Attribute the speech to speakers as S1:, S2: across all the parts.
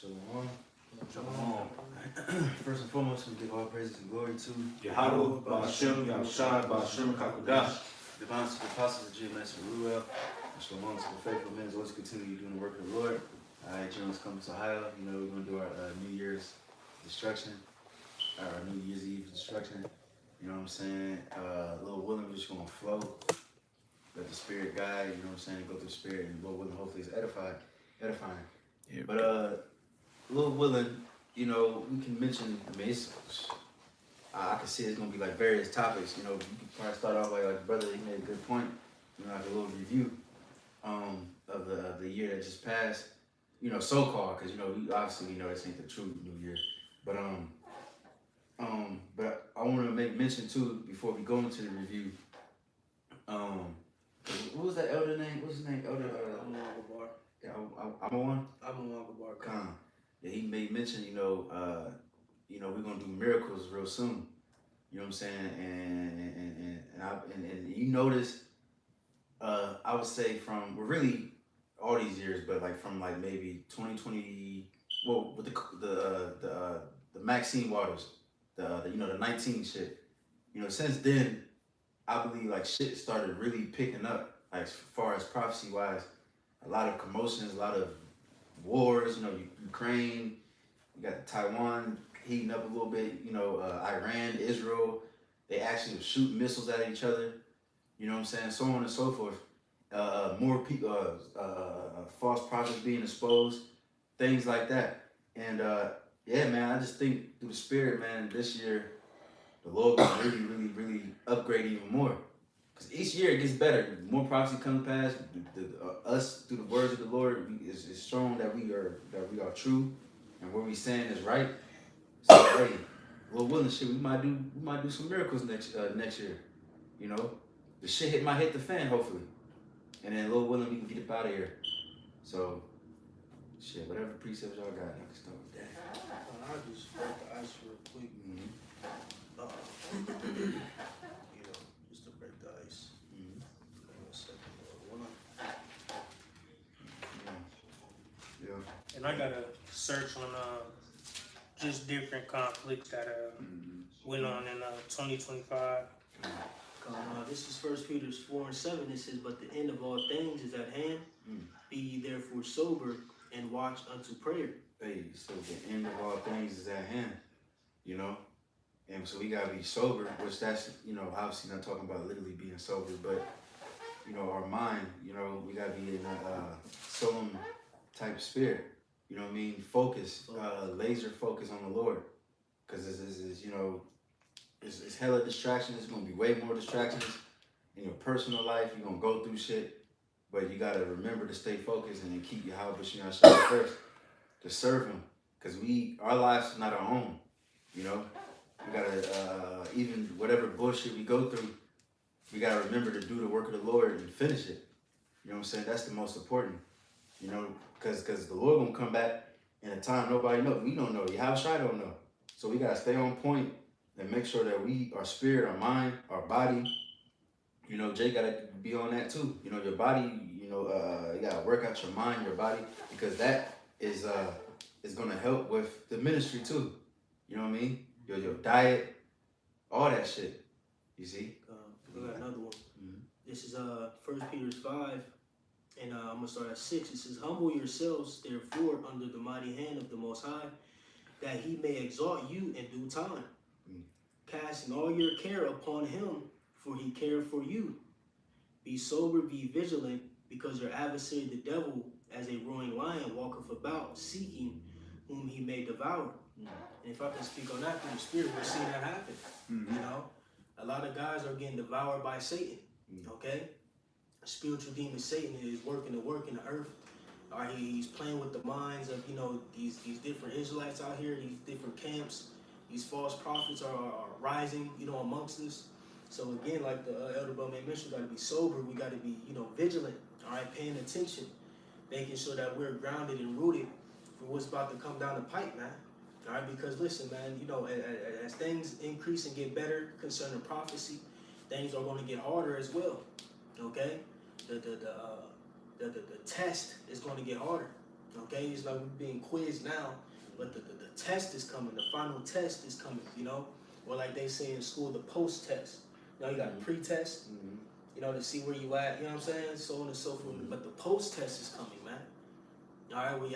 S1: Shalom. Shalom. First and foremost, we give all praises and glory to
S2: Yahweh, Ba'ashem, Yahushai, Ba'ashem, Hakodash.
S1: divine to the apostles of GMS and Ruel. And shalom to the faithful men. Let's continue doing the work of the Lord. Alright, Jones coming to Ohio. You know, we're going to do our New Year's destruction, our New Year's Eve destruction. You know what I'm saying? Lord willing, we're just going to flow. Let the Spirit guide, you know what I'm saying? Go through the Spirit, and Lord willing, hopefully it's edifying. Yeah, but Lord willing, you know, we can mention, I mean, I can see it's gonna be like various topics. You know, you can probably start off like brother, he made a good point. You know, like a little review of the year that just passed. You know, so called, because you know, we know this ain't the true New Year. But but I want to make mention too before we go into the review. What was that elder name? What's his name? Elder.
S3: I'm on Bar.
S1: Yeah, I'm on.
S3: I'm on Bar.
S1: Khan. Yeah, he made mention. You know, we're gonna do miracles real soon. You know what I'm saying? And you notice, I would say from really all these years, but like from like maybe 2020. Well, with the Maxine Waters, the 19 shit. You know, since then, I believe like shit started really picking up, like as far as prophecy wise. A lot of commotions, a lot of wars. You know, Ukraine, you got Taiwan heating up a little bit. You know, Iran, Israel, they actually were shooting missiles at each other. You know what I'm saying? So on and so forth. More people, false prophets being exposed, things like that. And yeah, man, I just think through the Spirit, man, this year the Lord will really upgrade even more. Because each year it gets better. The more prophecy comes past, us through the words of the Lord, it's shown that we are true, and what we saying is right. So hey, Lord willing, shit, we might do some miracles next year. You know, the shit might hit the fan, hopefully, and then Lord willing, we can get up out of here. So shit, whatever precepts y'all got, I can start with that.
S3: I'll just break the ice real quick.
S1: Mm-hmm.
S3: You know, just to break the ice.
S1: Mm-hmm.
S3: One second.
S1: Yeah.
S4: And I gotta search on just different conflicts that went on in 2025.
S3: This is 1 Peter 4:7. It says, "But the end of all things is at hand. Be ye therefore sober and watch unto prayer."
S1: Hey, so the end of all things is at hand, you know? And so we gotta be sober, which that's, you know, obviously not talking about literally being sober, but, you know, our mind, you know, we gotta be in a solemn type spirit, you know what I mean? Focus, laser focus on the Lord. Because this is, you know, it's hella distractions. There's gonna be way more distractions in your personal life. You're gonna go through shit, but you gotta remember to stay focused and then keep your Yahweh Shai first. To serve him, because our lives is not our own, you know. We gotta even whatever bullshit we go through, we gotta remember to do the work of the Lord and finish it. You know what I'm saying? That's the most important, you know, because the Lord gonna come back in a time nobody knows. We don't know. Yahushua don't know. So we gotta stay on point and make sure that our spirit, our mind, our body, you know, Jay gotta be on that too. You know, your body, you know, you gotta work out your mind, your body, because that is gonna help with the ministry too. You know what I mean? Your diet, all that shit. You see?
S3: I got another one.
S1: Mm-hmm.
S3: This is 1 Peter 5, and I'm gonna start at 6. It says, "Humble yourselves therefore under the mighty hand of the Most High, that He may exalt you in due time, casting all your care upon Him, for He cared for you. Be sober, be vigilant, because your adversary the devil, as a roaring lion, walketh about, seeking whom he may devour." And if I can speak on that through the Spirit, we'll see that happen. You know, a lot of guys are getting devoured by Satan. Okay, spiritual demon Satan is working the earth. He's playing with the minds of, you know, these different Israelites out here, these different camps. These false prophets are rising, you know, amongst us. So again, like the Elder Bell made mention, we got to be sober. We got to be, you know, vigilant. All right, paying attention, making sure that we're grounded and rooted for what's about to come down the pipe, man. All right, because listen, man, you know, as things increase and get better concerning prophecy, things are going to get harder as well. Okay, the test is going to get harder. Okay, it's like we're being quizzed now, but the test is coming. The final test is coming. You know, or like they say in school, the post test. You know, you got a pre-test. You know, to see where you at. You know what I'm saying? So on and so forth. But the post test is coming, man. All right, well,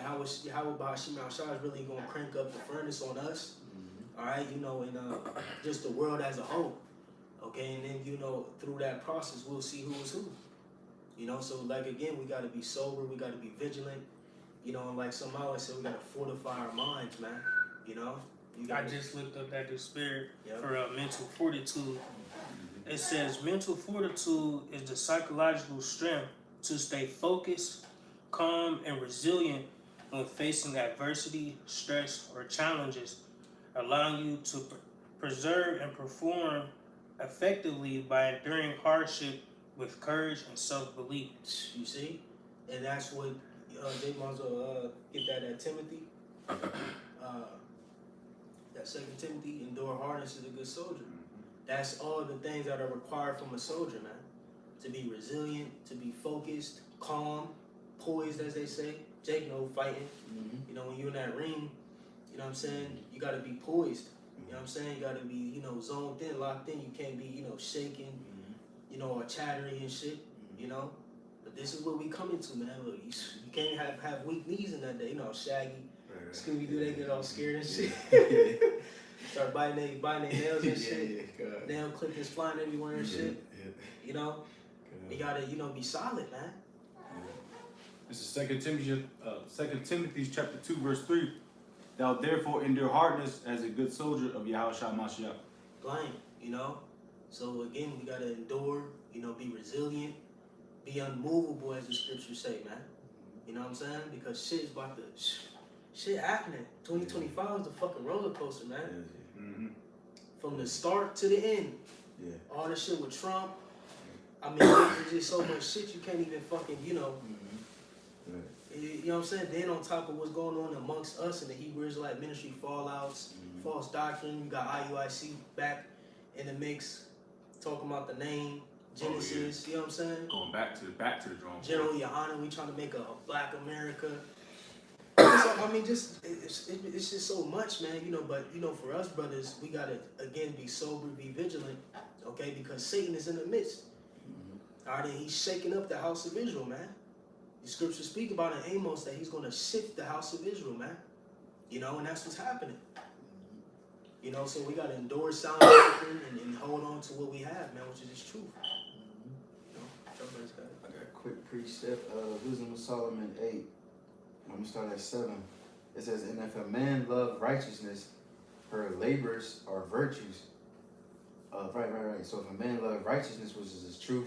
S3: how about Shimon Shah is really gonna crank up the furnace on us? All right, you know, and just the world as a whole. Okay, and then you know through that process we'll see who is who. You know, so like again, we gotta be sober, we gotta be vigilant. You know, and like somehow I said, we gotta fortify our minds, man. You know,
S4: I just looked up that the spirit
S3: Yep.
S4: for mental fortitude. It says mental fortitude is the psychological strength to stay focused, calm, and resilient when facing adversity, stress, or challenges, allowing you to preserve and perform effectively by enduring hardship with courage and self-belief.
S3: You see, and that's what they might as well get that at Timothy. That 2 Timothy, endure hardness as a good soldier. That's all the things that are required from a soldier, man. To be resilient, to be focused, calm, poised, as they say. Jake know fighting. You know, when you're in that ring, you know what I'm saying, you got to be poised. You know what I'm saying? You got to be, you know, zoned in, locked in. You can't be, you know, shaking, you know, or chattery and shit, you know. But this is what we coming to, man. Look, you can't have weak knees in that day. You know, Shaggy, Scooby-Doo, they get all scared and shit. Start biting their nails and shit. Nail clippings flying everywhere and shit. You know, you gotta, you know, be solid, man.
S2: This is 2 Timothy chapter 2, verse 3. Thou therefore endure hardness as a good soldier of Yahushua Mashiach.
S3: Blind, you know. So again, we gotta endure, you know, be resilient, be unmovable, as the scriptures say, man. You know what I'm saying? Because shit is about to, shit happening. 2025 is a fucking roller coaster, man. From the start to the end. All the shit with Trump. I mean, there's just so much shit you can't even fucking, you know. You know what I'm saying? Then on top of what's going on amongst us and the Hebrew Israelite ministry, fallouts, false doctrine, you got IUIC back in the mix, talking about the name, Genesis, you know what I'm saying?
S2: Going back to the drawing board.
S3: General Yohanan, we trying to make a black America. So, I mean, just it's just so much, man, you know, but, you know, for us brothers, we got to, again, be sober, be vigilant, okay, because Satan is in the midst. All right, and he's shaking up the house of Israel, man. The scriptures speak about in Amos that he's going to shift the house of Israel, man. You know, and that's what's happening. You know, so we got to endure sound doctrine and hold on to what we have, man, which is his truth. You know, everybody's got it.
S1: I got a quick precept, Wisdom of Solomon 8. I'm going to start at 7. It says, and if a man love righteousness, her labors are virtues. Right. So if a man love righteousness, which is his truth,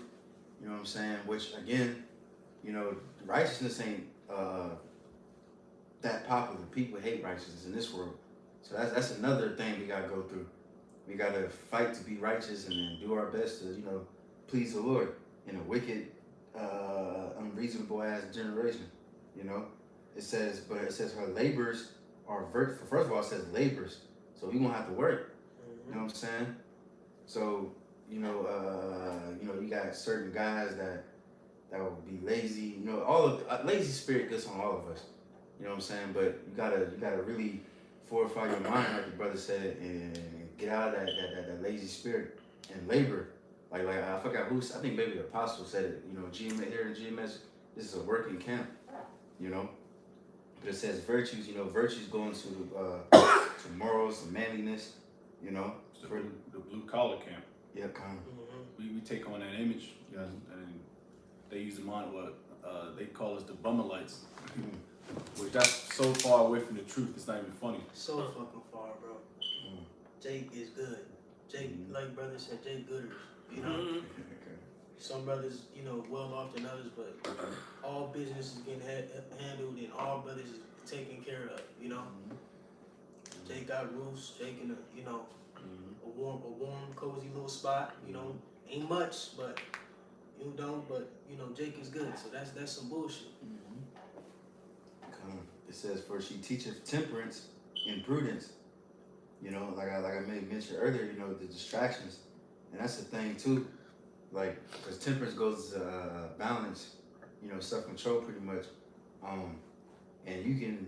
S1: you know what I'm saying? Which, again, you know, righteousness ain't that popular. People hate righteousness in this world. So that's another thing we got to go through. We got to fight to be righteous and then do our best to, you know, please the Lord in a wicked, unreasonable ass generation, you know? It says her labors are first of all, it says labors. So we won't have to work. You know what I'm saying? So, you know, you got certain guys that will be lazy. You know, all of lazy spirit gets on all of us. You know what I'm saying? But you gotta really fortify your mind, like the brother said, and get out of that lazy spirit and labor. Like I forgot who. I think maybe the apostle said it. You know, here in GMS, this is a working camp. You know, but it says virtues. You know, virtues go into to morals and manliness. You know,
S2: It's the blue collar camp.
S1: Yeah, kind
S2: We take on that image, you know, and they use them on what they call us the Bummerlights, which that's so far away from the truth. It's not even funny.
S3: So fucking far, bro. Jake is good. Jake, like brother said, Jake Gooders. You know, some brothers, you know, well off than others, but all business is getting handled and all brothers is taken care of. You know, Jake got roofs. Jake in a, you know, a warm, cozy little spot. You know, ain't much, but you know, Jake is good. So that's some bullshit.
S1: It says, for she teacheth temperance and prudence. You know, like I made mention earlier, you know, the distractions. And that's the thing too. Like, because temperance goes to balance, you know, self-control pretty much. and you can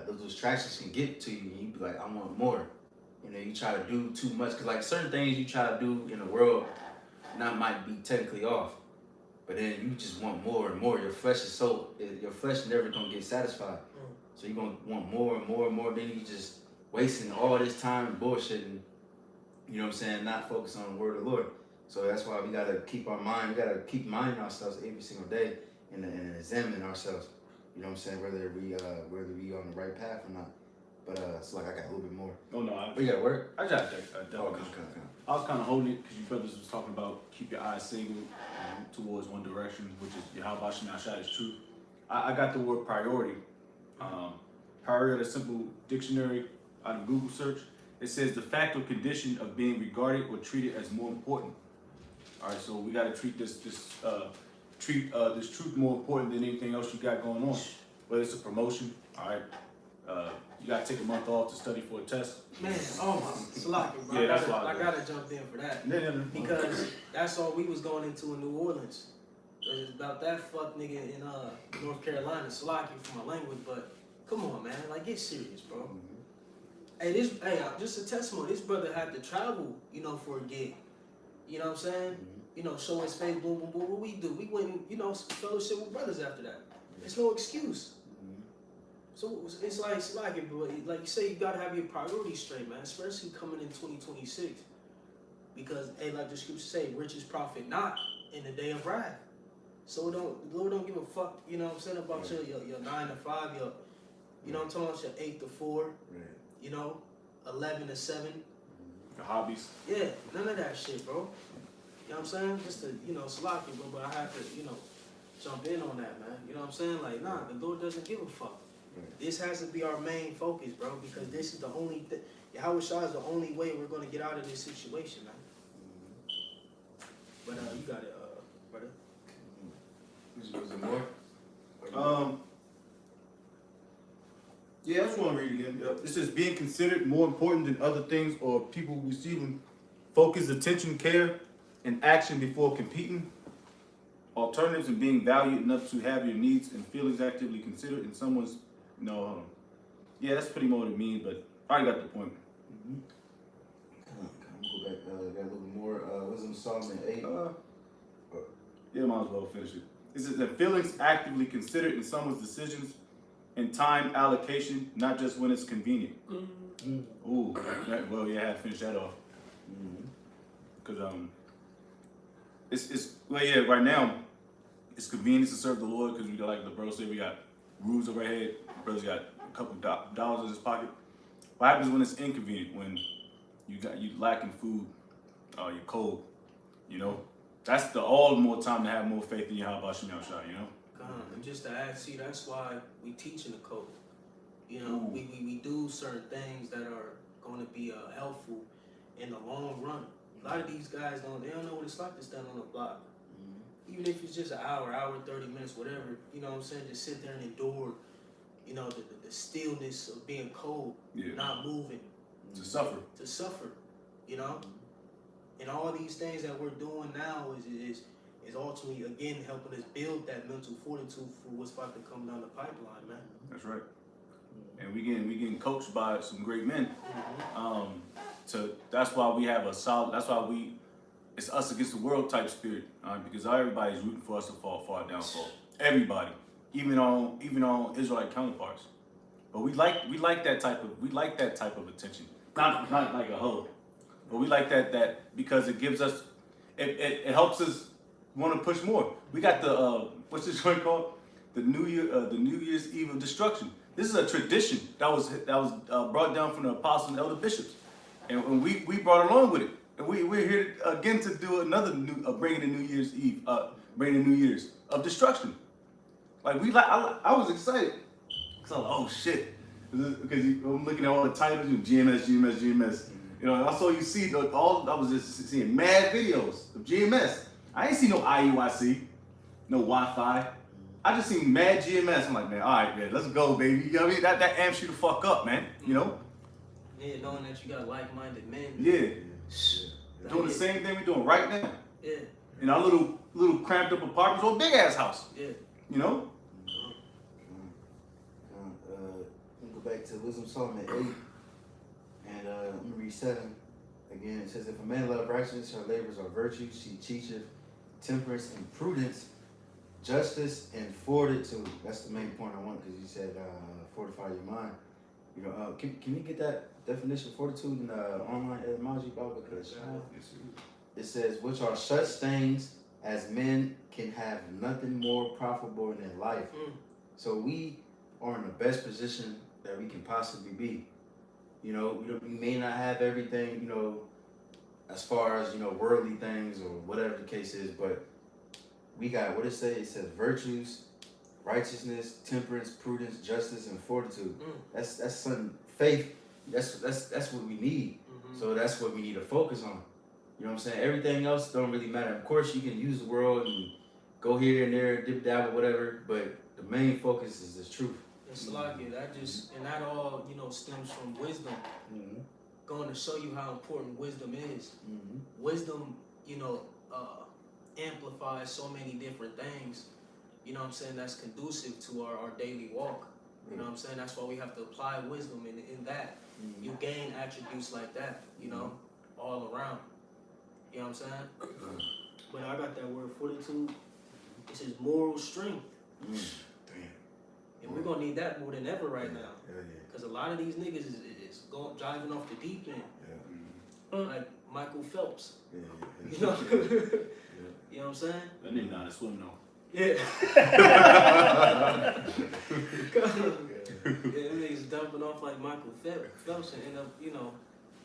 S1: those distractions can get to you, and you be like, I want more. You know, you try to do too much, because like certain things you try to do in the world might be technically off, but then you just want more and more. Your flesh never gonna get satisfied, so you're gonna want more and more and more. Then you just wasting all this time bullshitting, you know what I'm saying, not focus on the word of the Lord. So that's why we gotta keep our mind, we gotta keep minding ourselves every single day and examining ourselves. You know what I'm saying, whether we on the right path or not. But it's like I got a little bit more.
S2: Oh no,
S1: We got work.
S2: I got that.
S1: Okay.
S2: I was kind of holding it because you brothers was talking about keep your eyes single towards one direction, which is Yahweh Shem Yahshua is truth. I got the word priority. Priority, a simple dictionary out of Google search. It says the fact or condition of being regarded or treated as more important. All right, so we got to treat this truth more important than anything else you got going on. Whether it's a promotion, all right. You gotta take a month off to study for a test.
S3: Man, oh my, Salaki, bro.
S2: Yeah, that's why
S3: I gotta jump in for that.
S2: Yeah.
S3: Because that's all we was going into in New Orleans. It was about that fuck nigga in North Carolina. Salaki for my language, but come on, man. Like, get serious, bro.
S1: Mm-hmm.
S3: Hey, just a testimony. This brother had to travel, you know, for a gig. You know what I'm saying?
S1: Mm-hmm.
S3: You know, show his face, boom, boom, boom. What we do? We went and, you know, fellowship with brothers after that. There's no excuse. So it's like it, bro. Like you say, you gotta have your priorities straight, man. Especially coming in 2026, because like the scriptures say, riches profit not in the day of wrath. So the Lord don't give a fuck. You know what I'm saying, about your 9 to 5, you know what I'm talking about, your 8 to 4,
S1: Right.
S3: you know, 11 to 7.
S2: The hobbies.
S3: Yeah, none of that shit, bro. You know what I'm saying? Just to, you know, Salaki, bro. But I have to, you know, jump in on that, man. You know what I'm saying? Like, nah, the Lord doesn't give a fuck. This has to be our main focus, bro, because this is the only thing. Yahweh Shah is the only way we're going to get out of this situation, man. But you got it, brother.
S1: Was there more?
S2: Yeah, I just want to read it again. It says being considered more important than other things or people receiving focused attention, care, and action before competing. Alternatives and being valued enough to have your needs and feelings actively considered in someone's. No, yeah, that's pretty much what it means, but I got the point.
S1: Come on, go back. Got a little more. Wisdom Solomon 8.
S2: Yeah, might as well finish it. It says that feelings actively considered in someone's decisions and time allocation, not just when it's convenient. Ooh, well, yeah, I had to finish that off. Because right now it's convenient to serve the Lord because we got, like the bro said, we got rules overhead. The brother's got a couple dollars in his pocket. What happens when it's inconvenient? When you lacking food, you're cold, you know? That's the all the more time to have more faith in Yahweh Shem Yahshua, you know?
S3: And just to add, see, that's why we teach in the code. You know, we do certain things that are going to be helpful in the long run. A lot of these guys don't know what it's like to stand on the block. Even if it's just an hour, 30 minutes, whatever, you know what I'm saying? Just sit there and endure, you know, the stillness of being cold, not moving.
S2: To suffer,
S3: you know? And all these things that we're doing now is ultimately, again, helping us build that mental fortitude for what's about to come down the pipeline, man.
S2: That's right. And we getting coached by some great men. That's why we have it's us against the world type spirit, because everybody's rooting for us to fall far downfall. Everybody, even on Israelite counterparts. But we like that type of attention. Not like a hoe, but we like that because it gives us, it helps us want to push more. We got the what's this joint called? The New Year's Eve of destruction. This is a tradition that was brought down from the apostles and elder bishops, and we brought along with it. And we're here again to do another bringing the New Year's Eve, bringing the New Year's of destruction. Like I was excited. So I'm like, oh shit, because I'm looking at all the titles, GMS. You know, I saw you see I was just seeing mad videos of GMS. I ain't see no IUIC, no Wi-Fi. I just seen mad GMS. I'm like, man, all right, man, let's go, baby. You know what I mean? That amps you the fuck up, man. You know?
S3: Yeah, knowing that you got like-minded men.
S2: Yeah. Doing the same thing we're doing right now.
S3: Yeah.
S2: In our little cramped up apartments or big ass house.
S3: Yeah.
S2: You know?
S1: back to Wisdom Solomon 8, and I'm gonna read 7 again. It says, "If a man love righteousness, her labors are virtue. She teacheth temperance and prudence, justice and fortitude." That's the main point I want, because you said fortify your mind. You know, can you get that definition of fortitude in the online etymology Bible? Because it says, "Which are such things as men can have nothing more profitable in their life." So we are in the best position that we can possibly be. You know, we may not have everything, you know, as far as, you know, worldly things or whatever the case is, but we got what it says. It says virtues, righteousness, temperance, prudence, justice, and fortitude. That's something. Faith. That's what we need. So that's what we need to focus on. You know what I'm saying? Everything else don't really matter. Of course, you can use the world and go here and there, dip dab or whatever, but the main focus is the truth.
S3: It's like it. And that all, you know, stems from wisdom. Going to show you how important wisdom is. Wisdom, you know, amplifies so many different things. You know what I'm saying? That's conducive to our daily walk. You know what I'm saying? That's why we have to apply wisdom in that. You gain attributes like that, you know, all around. You know what I'm saying? But I got that word fortitude. It says moral strength. And we're going to need that more than ever right now. Because a lot of these niggas is driving off the deep end. Like Michael Phelps. You know? You know what I'm saying?
S2: That nigga know how to swim though.
S3: Yeah. Them niggas dumping off like Michael Phelps and end up, you know,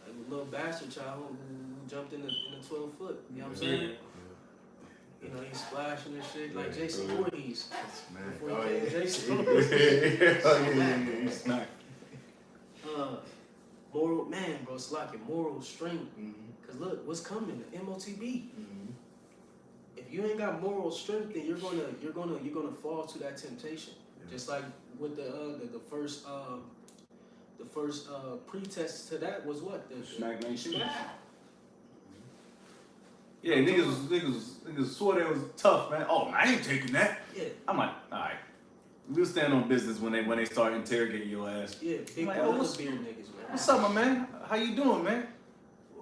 S3: like a little bastard child who jumped in the 12 foot. You know what I'm saying? You know, he's splashing and shit like Jason Voorhees. Before he came Jason Voorhees.
S2: He's smacked.
S3: Moral, man, bro, it's like a moral strength. Because look, what's coming? The MOTB. If you ain't got moral strength, then you're gonna fall to that temptation. Just like with the first pretest to that was what? The
S2: Smack Nation. Yeah, niggas swore they was tough, man. Oh, I ain't taking that.
S3: Yeah.
S2: I'm like, all right. We'll stand on business when they start interrogating your ass.
S3: Yeah, big
S2: like,
S3: beard niggas, man.
S2: What's up, my man? How you doing, man?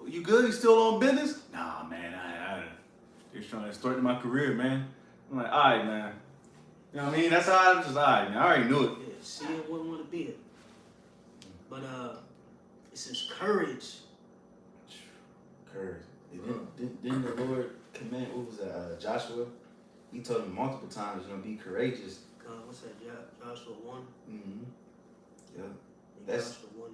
S2: You good? You still on business? Nah, man. I just trying to start my career, man. I'm like, all right, man. You know what I mean? That's how I'm just, all right, man. I already knew it.
S3: Yeah, see it wouldn't want to be it. But it says courage.
S1: Courage. Didn't the Lord command, what was that, Joshua? He told him multiple times, you know, be courageous.
S3: What's that? Joshua 1.
S1: Yeah.
S3: That's Joshua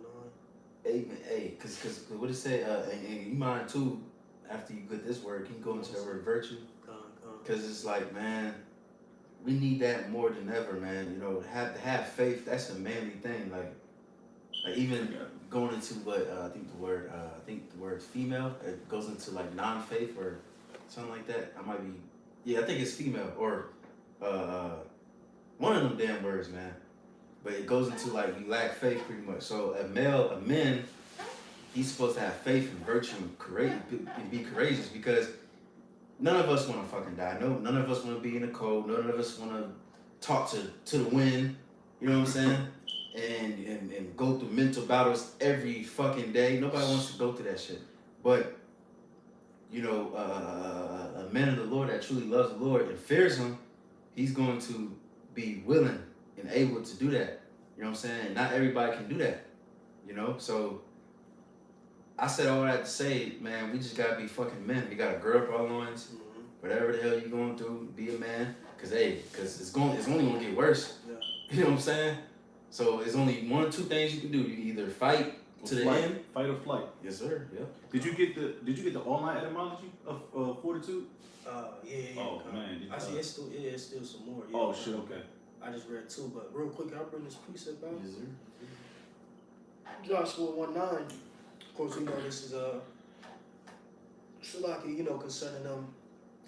S3: 1:9.
S1: Amen. Hey, cause what it say? And you mind too. After you get this word, can you go into that word virtue? Cause it's like, man, we need that more than ever, man. You know, have faith. That's a manly thing. Like even going into what I think the word female. It goes into like non-faith or something like that. I might be. Yeah, I think it's female or one of them damn words, man. But it goes into like you lack faith pretty much. So a man, he's supposed to have faith and virtue and be courageous because none of us want to fucking die. No, none of us want to be in the cold. None of us want to talk to the wind. You know what I'm saying? And go through mental battles every fucking day. Nobody wants to go through that shit. But you know, a man of the Lord that truly loves the Lord and fears Him, he's going to be willing and able to do that. You know what I'm saying? Not everybody can do that. You know? So I said all that to say, man, we just gotta be fucking men. We gotta gird up our loins. Whatever the hell you're going through, be a man. Cause it's only gonna get worse.
S3: Yeah.
S1: You know what I'm saying? So it's only one or two things you can do. You either fight to the end.
S2: Fight or flight.
S1: Yes, sir. Yeah.
S2: Did you get the online etymology of fortitude?
S3: Yeah.
S2: Oh man.
S3: I see it's still some more. Yeah,
S2: Oh shit. Okay.
S3: I just read 2, but real quick, I'll bring this precept out.
S1: Yes, sir.
S3: Joshua 1:9. Of course, we know this is Shalaki, you know, concerning them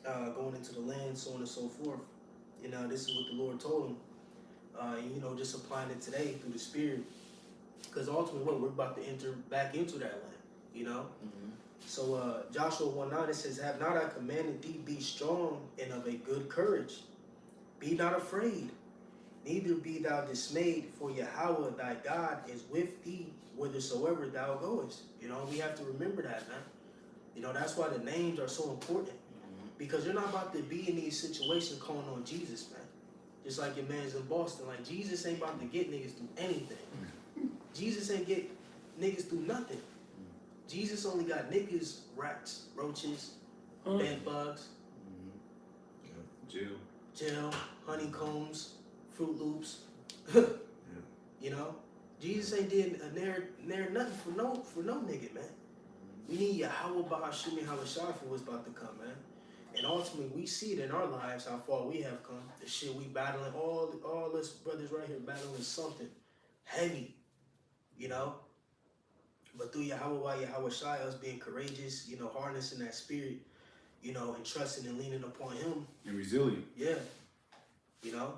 S3: going into the land, so on and so forth. You know, this is what the Lord told him. You know, just applying it today through the Spirit, because ultimately, we're about to enter back into that land. You know. So Joshua 1:9 it says, "Have not I commanded thee, be strong and of a good courage? Be not afraid, Neither be thou dismayed, for Yahweh thy God is with thee whithersoever thou goest. You know, we have to remember that, man. You know, that's why the names are so important. Because you're not about to be in these situations calling on Jesus, man. Just like your man's in Boston. Like, Jesus ain't about to get niggas through anything. Jesus ain't get niggas through nothing. Jesus only got niggas, rats, roaches, bed bugs, jail, honeycombs, Fruit Loops. You know? Jesus ain't did near nothing for no nigga, man. We need Yahweh Bahashimi Hawashai for what's about to come, man. And ultimately, we see it in our lives how far we have come. The shit we battling, all us brothers right here battling something heavy, you know. But through Yahweh Shai, us being courageous, you know, harnessing that spirit, you know, and trusting and leaning upon Him.
S2: And resilient.
S3: Yeah, you know.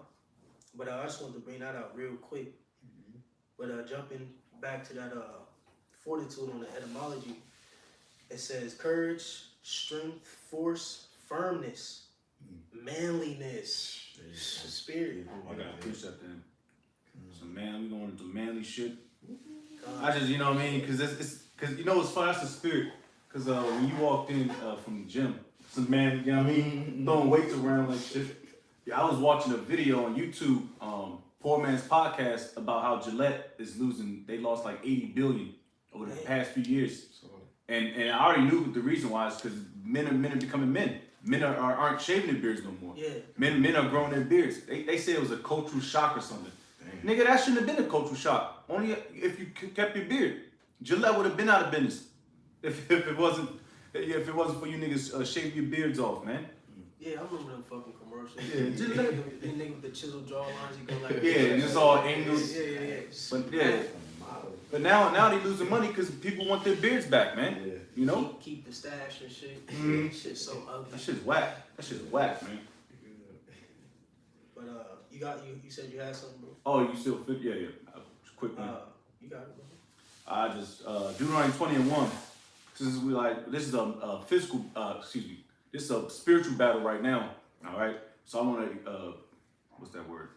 S3: But I just wanted to bring that out real quick. But jumping back to that fortitude on the etymology, it says courage, strength, force, firmness, manliness, spirit.
S2: I gotta push that then. So man, we going into manly shit. I just, you know what I mean? Cause it's cause you know what's fun, that's the spirit. Cause when you walked in from the gym, some man, you know what I mean, throwing weights around like shit. Yeah, I was watching a video on YouTube, Poor Man's Podcast, about how Gillette is losing. They lost like 80 billion over the past few years. And I already knew the reason why is because men are becoming men. Men aren't shaving their beards no more.
S3: Yeah.
S2: Men are growing their beards. They say it was a cultural shock or something. Dang. Nigga, that shouldn't have been a cultural shock. Only if you kept your beard. Gillette would have been out of business if it wasn't for you niggas shaving your beards off, man.
S3: Yeah, I remember them fucking commercials.
S2: Yeah, Gillette.
S3: The nigga with the chiseled jawlines, he go like
S2: yeah, and it's all angles.
S3: Yeah.
S2: But yeah. But now they losing money because people want their beards back, man. Yeah. You know?
S3: Keep the stash and shit. Shit's so ugly.
S2: That shit's whack. That shit's whack, man.
S3: But you said you had something, bro?
S2: Oh, you still fit? Yeah. Quick one.
S3: You got it, bro.
S2: I just Deuteronomy 20:1. This is a physical. This is a spiritual battle right now. All right. So I want to what's that word?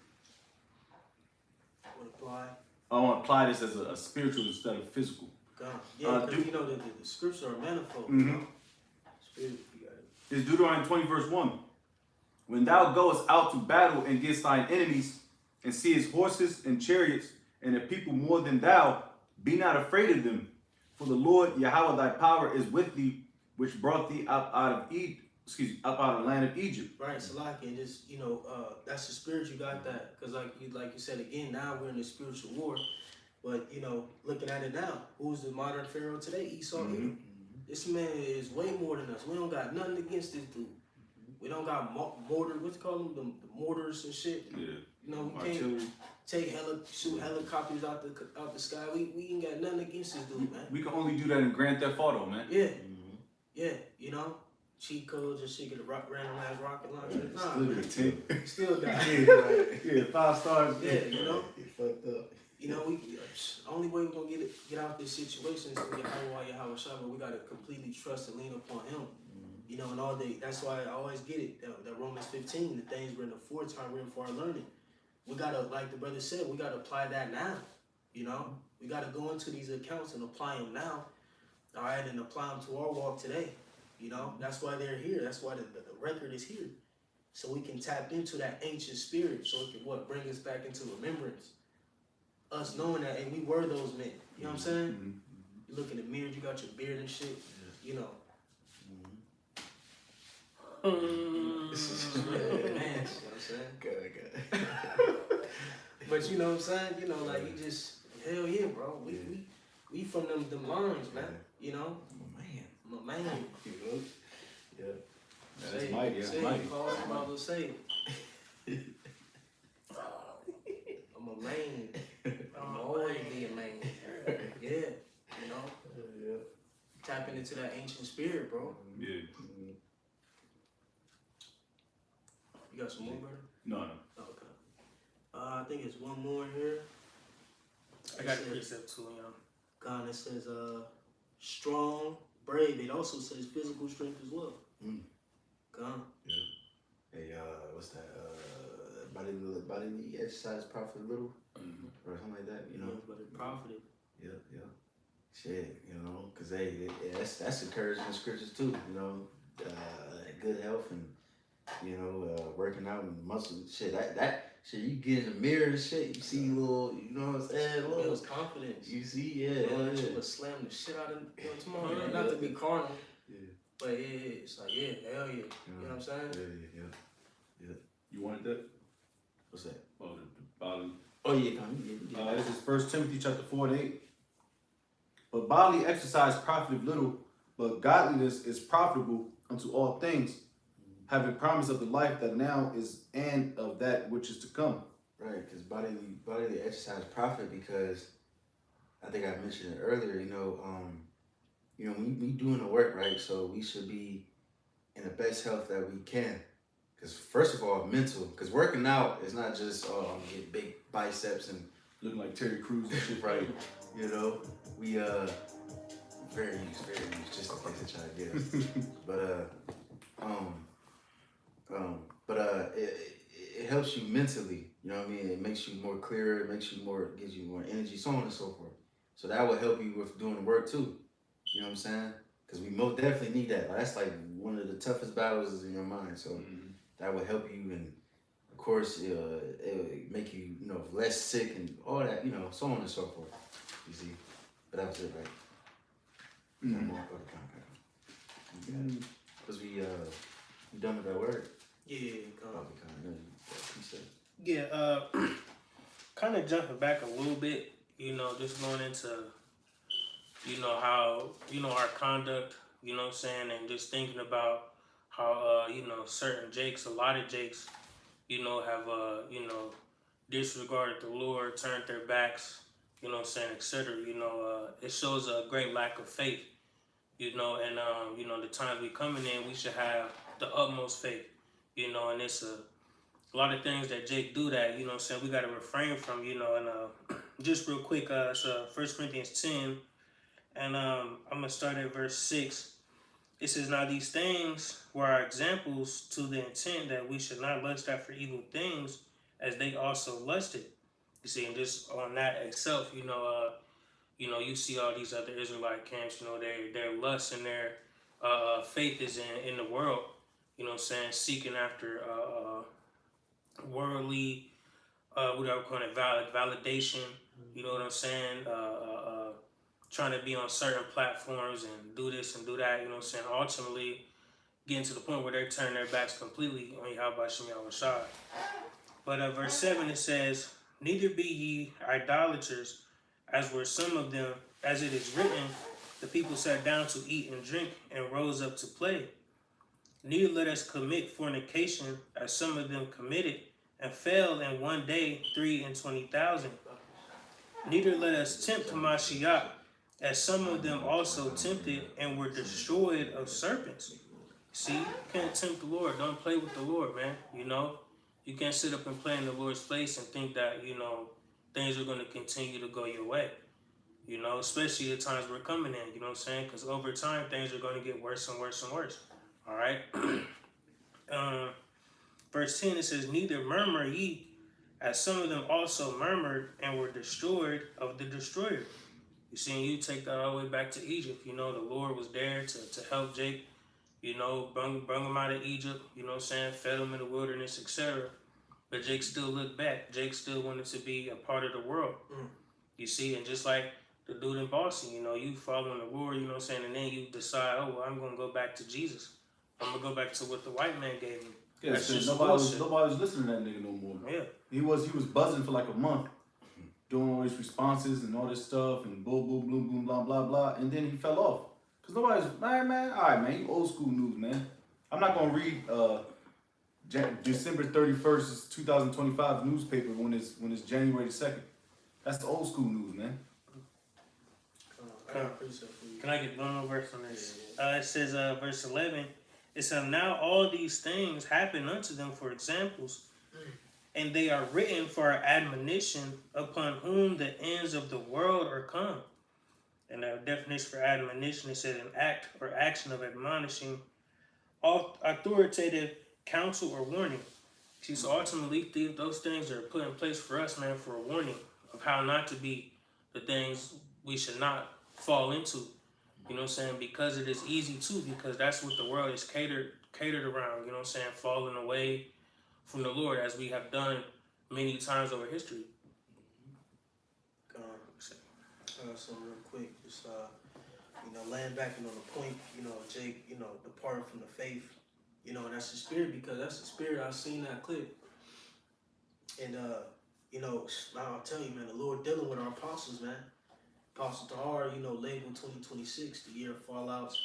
S2: I want to apply this as a spiritual instead of physical.
S3: God. Yeah, because you know the scriptures are manifold.
S2: Mm-hmm.
S3: You know? Spirit, you got it.
S2: It's Deuteronomy 20:1. When thou goest out to battle against thine enemies, and seest horses and chariots, and a people more than thou, be not afraid of them. For the Lord Yahweh thy power is with thee, which brought thee up out of the land of Egypt.
S3: Right, Salaki, and just that's the spirit. You got that, because like you said again, now we're in the spiritual war. But looking at it now, who's the modern Pharaoh today? Esau. Mm-hmm. This man is way more than us. We don't got nothing against this dude. We don't got mortar. What's called them? The mortars and shit. Yeah. We can't shoot helicopters out the sky. We ain't got nothing against this dude, man.
S2: We can only do that in Grand Theft Auto, man.
S3: Yeah. Yeah. Cheat codes and shit, get a random ass rocket launcher. Nah, still die.
S2: Yeah, 5 stars.
S3: Yeah,
S1: He fucked up.
S3: Only way we're gonna get out this situation is to get Yahweh Shai, but we gotta completely trust and lean upon Him. And all day. That's why I always get it. That Romans 15, the things written aforetime, written for our learning. We gotta, like the brother said, we gotta apply that now. We gotta go into these accounts and apply them now. All right, and apply them to our walk today. That's why they're here. That's why the record is here. So we can tap into that ancient spirit so it can bring us back into remembrance. Us knowing that, hey, we were those men. You know what I'm saying? Mm-hmm. You look in the mirror, you got your beard and shit. Man, you know what I'm saying?
S1: Good.
S3: But you know what I'm saying? Like you just, hell yeah, bro. We from them lines, man. I'm a man.
S1: Yeah.
S2: That's mighty. That's mighty.
S3: Paul Bible say. I'm a man. I'm always be a man. Yeah. Tapping into that ancient spirit, bro.
S2: Yeah.
S3: You got some more, brother?
S2: No.
S3: Okay. I think it's one more here.
S4: I got a precept too,
S3: God, it says strong, brave. It also says physical strength as well. God.
S1: Yeah. Hey, what's that? bodily exercise profit little, or something like that. You know.
S3: But it profited.
S1: Yeah. Shit, you know, cause that's encouraging in scriptures too. You know, good health and working out and muscle shit. That shit, you get in the mirror and shit. You see little, you know what I'm saying?
S3: It builds confidence.
S1: You see,
S3: You would slam the shit out of tomorrow. Not to be carnal.
S1: Yeah.
S3: But it's like, yeah, hell yeah. You know what I'm saying?
S1: Yeah.
S2: You wanted that?
S1: What's that?
S2: Oh, the bodily.
S1: Oh yeah, come. Yeah.
S2: This is 1 Timothy chapter 4:8. But bodily exercise profiteth little, but godliness is profitable unto all things, having promise of the life that now is and of that which is to come.
S1: Right, because bodily exercise profit, because I think I mentioned it earlier. We doing the work, right? So we should be in the best health that we can. Because first of all, mental. Because working out is not just get big biceps and
S2: Looking like Terry Crews and shit.
S1: right. We very used, just in case they try to get us. But it helps you mentally. You know what I mean? It makes you more clearer. It gives you more energy, so on and so forth. So that will help you with doing the work too. You know what I'm saying? Because we most definitely need that. That's like one of the toughest battles is in your mind. So that will help you, and of course, it'll make you, less sick and all that, so on and so forth. You see? But that was it, right? One more. Because we done with that word.
S3: Yeah,
S4: Yeah, kind of jumping back a little bit, just going into, how, our conduct, what I'm saying, and just thinking about how, certain Jakes, a lot of Jakes, have, disregarded the Lord, turned their backs, what I'm saying, etc. It shows a great lack of faith, and, the times we coming in, we should have the utmost faith, and it's a lot of things that Jake do that, what I'm saying, we got to refrain from, and just real quick, it's 1 Corinthians 10, and I'm going to start at verse 6. It says, now these things were our examples to the intent that we should not lust after evil things as they also lusted. You see, and just on that itself, you see all these other Israelite camps, their lust and their faith is in the world, what I'm saying, seeking after worldly, what I would call it, validation, you know what I'm saying, trying to be on certain platforms and do this and do that, what I'm saying, ultimately getting to the point where they turn their backs completely on Yahweh Shem Yahushua. But verse 7, it says, neither be ye idolaters, as were some of them, as it is written, the people sat down to eat and drink and rose up to play. Neither let us commit fornication, as some of them committed, and fell in one day 23,000. Neither let us tempt Hamashiach, as some of them also tempted and were destroyed of serpents. See, you can't tempt the Lord. Don't play with the Lord, man. You can't sit up and play in the Lord's place and think that, things are going to continue to go your way. Especially the times we're coming in, you know what I'm saying? Because over time, things are going to get worse and worse and worse. All right? Verse 10, it says, neither murmur ye, as some of them also murmured and were destroyed of the destroyer. You see, you take that all the way back to Egypt. The Lord was there to help Jake, bring him out of Egypt, what I'm saying, fed him in the wilderness, etc. But Jake still looked back. Jake still wanted to be a part of the world. You see, and just like the dude in Boston, you following the Lord, what I'm saying, and then you decide, oh, well, I'm going to go back to Jesus. I'm going to go back to what the white man gave me.
S2: Yeah, nobody was listening to that nigga no more.
S4: Yeah.
S2: He was buzzing for like a month, doing all these responses and all this stuff and boom, boom, boom, boom, blah, blah, blah. And then he fell off. Because nobody's, man, all right, man, you old school news, man. I'm not going to read December 31st, 2025 newspaper when it's January 2nd. That's the old school news, man.
S4: Can I get one more verse on this? It says, verse 11, it says, now all these things happen unto them for examples, and they are written for our admonition, upon whom the ends of the world are come. And the definition for admonition, it says an act or action of admonishing, authoritative counsel or warning. See, so ultimately, those things are put in place for us, man, for a warning of how not to be the things we should not fall into. You know what I'm saying? Because it is easy too, because that's what the world is catered around, you know what I'm saying? Falling away from the Lord, as we have done many times over history.
S3: So real quick, just laying back on the point, Jake, departing from the faith, and that's the spirit, because that's the spirit. I've seen that clip, and I'll tell you, man, the Lord dealing with our apostles, man. Apostle Tahar, labeled 2026 the year of fallouts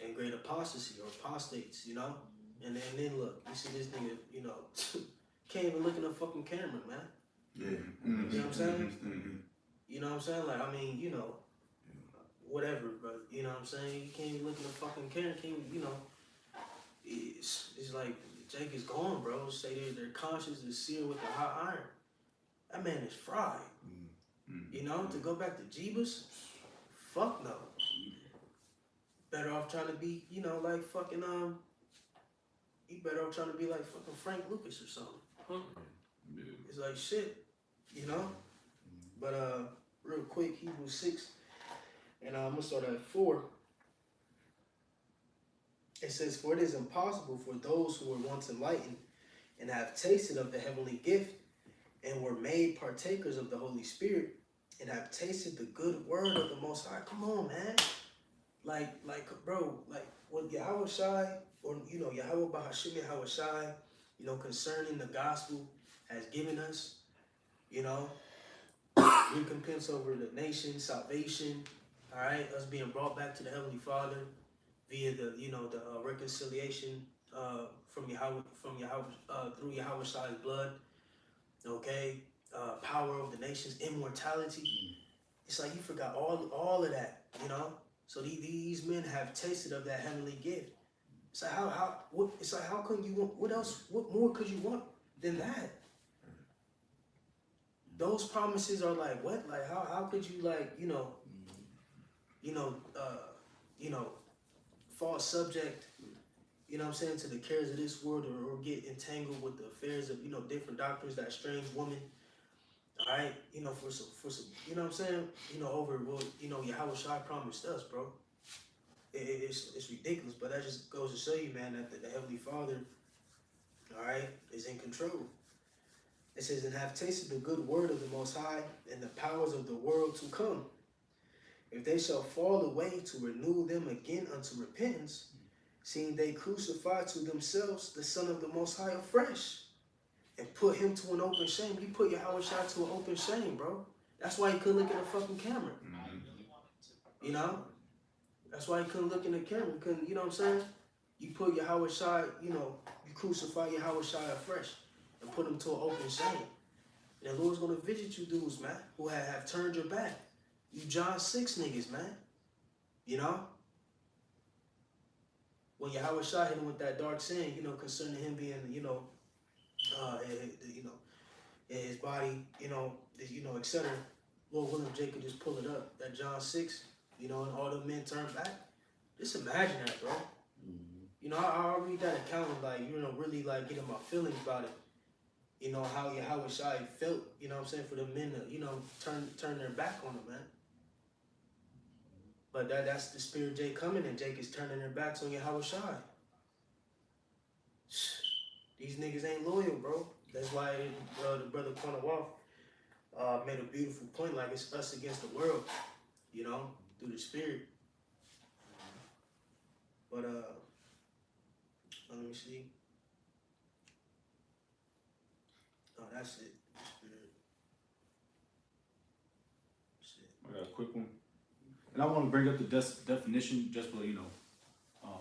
S3: and great apostasy or apostates, and then look, you see this nigga, can't even look in the fucking camera, man.
S1: Yeah.
S3: You know what I'm saying?
S2: Mm-hmm.
S3: You know what I'm saying? Like, I mean, whatever, but you know what I'm saying? You can't even look in the fucking camera, it's like Jake is gone, bro. Say their conscience is seared with a hot iron. That man is fried. To go back to Jeebus? Fuck no. Better off trying to be, like fucking, you better off trying to be like fucking Frank Lucas or something. It's like shit, But real quick, Hebrews 6, and I'm gonna start at 4. It says, "For it is impossible for those who were once enlightened and have tasted of the heavenly gift and were made partakers of the Holy Spirit and have tasted the good word of the Most High." Come on, man. Like, bro, like what Yahweh Shai, or Yahweh Bahashim Yahweh Shai, concerning the gospel has given us, recompense over the nation, salvation, all right, us being brought back to the Heavenly Father via the reconciliation from Yahweh through Yahweh Shai's blood, okay, power of the nations, immortality. It's like you forgot all of that, So these men have tasted of that heavenly gift. It's like how couldn't you want? What else? What more could you want than that? Those promises are like what? Like how could you fall subject, to the cares of this world, or get entangled with the affairs of different doctrines that strange woman. All right, for some, over what Yahweh Shai promised us, bro. It's ridiculous, but that just goes to show you, man, that the Heavenly Father, all right, is in control. It says, "And have tasted the good word of the Most High and the powers of the world to come. If they shall fall away, to renew them again unto repentance, seeing they crucify to themselves the Son of the Most High afresh, and put him to an open shame." You put Yahweh Shai to an open shame, bro. That's why he couldn't look in the fucking camera. That's why he couldn't look in the camera. He couldn't, you know what I'm saying? You put Yahweh Shai, you crucify Yahweh Shai afresh and put him to an open shame. And the Lord's going to visit you dudes, man, who have turned your back. You John 6 niggas, man. When Yahweh Shai hit him with that dark saying, concerning him being, his body, etc. Lord willing, Jake could just pull it up. That John 6, and all the men turned back. Just imagine that, bro. I'll read that account and really getting my feelings about it. How Yahweh Shai felt, for the men to, turn their back on him, man. But that's the spirit Jake coming, and Jake is turning their backs on Yahweh Shai. These niggas ain't loyal, bro. That's why the brother Quanawaf made a beautiful point, like it's us against the world, through the spirit. But let me see. Oh, that's it. Spirit.
S2: I got a quick one. And I want to bring up the definition just for,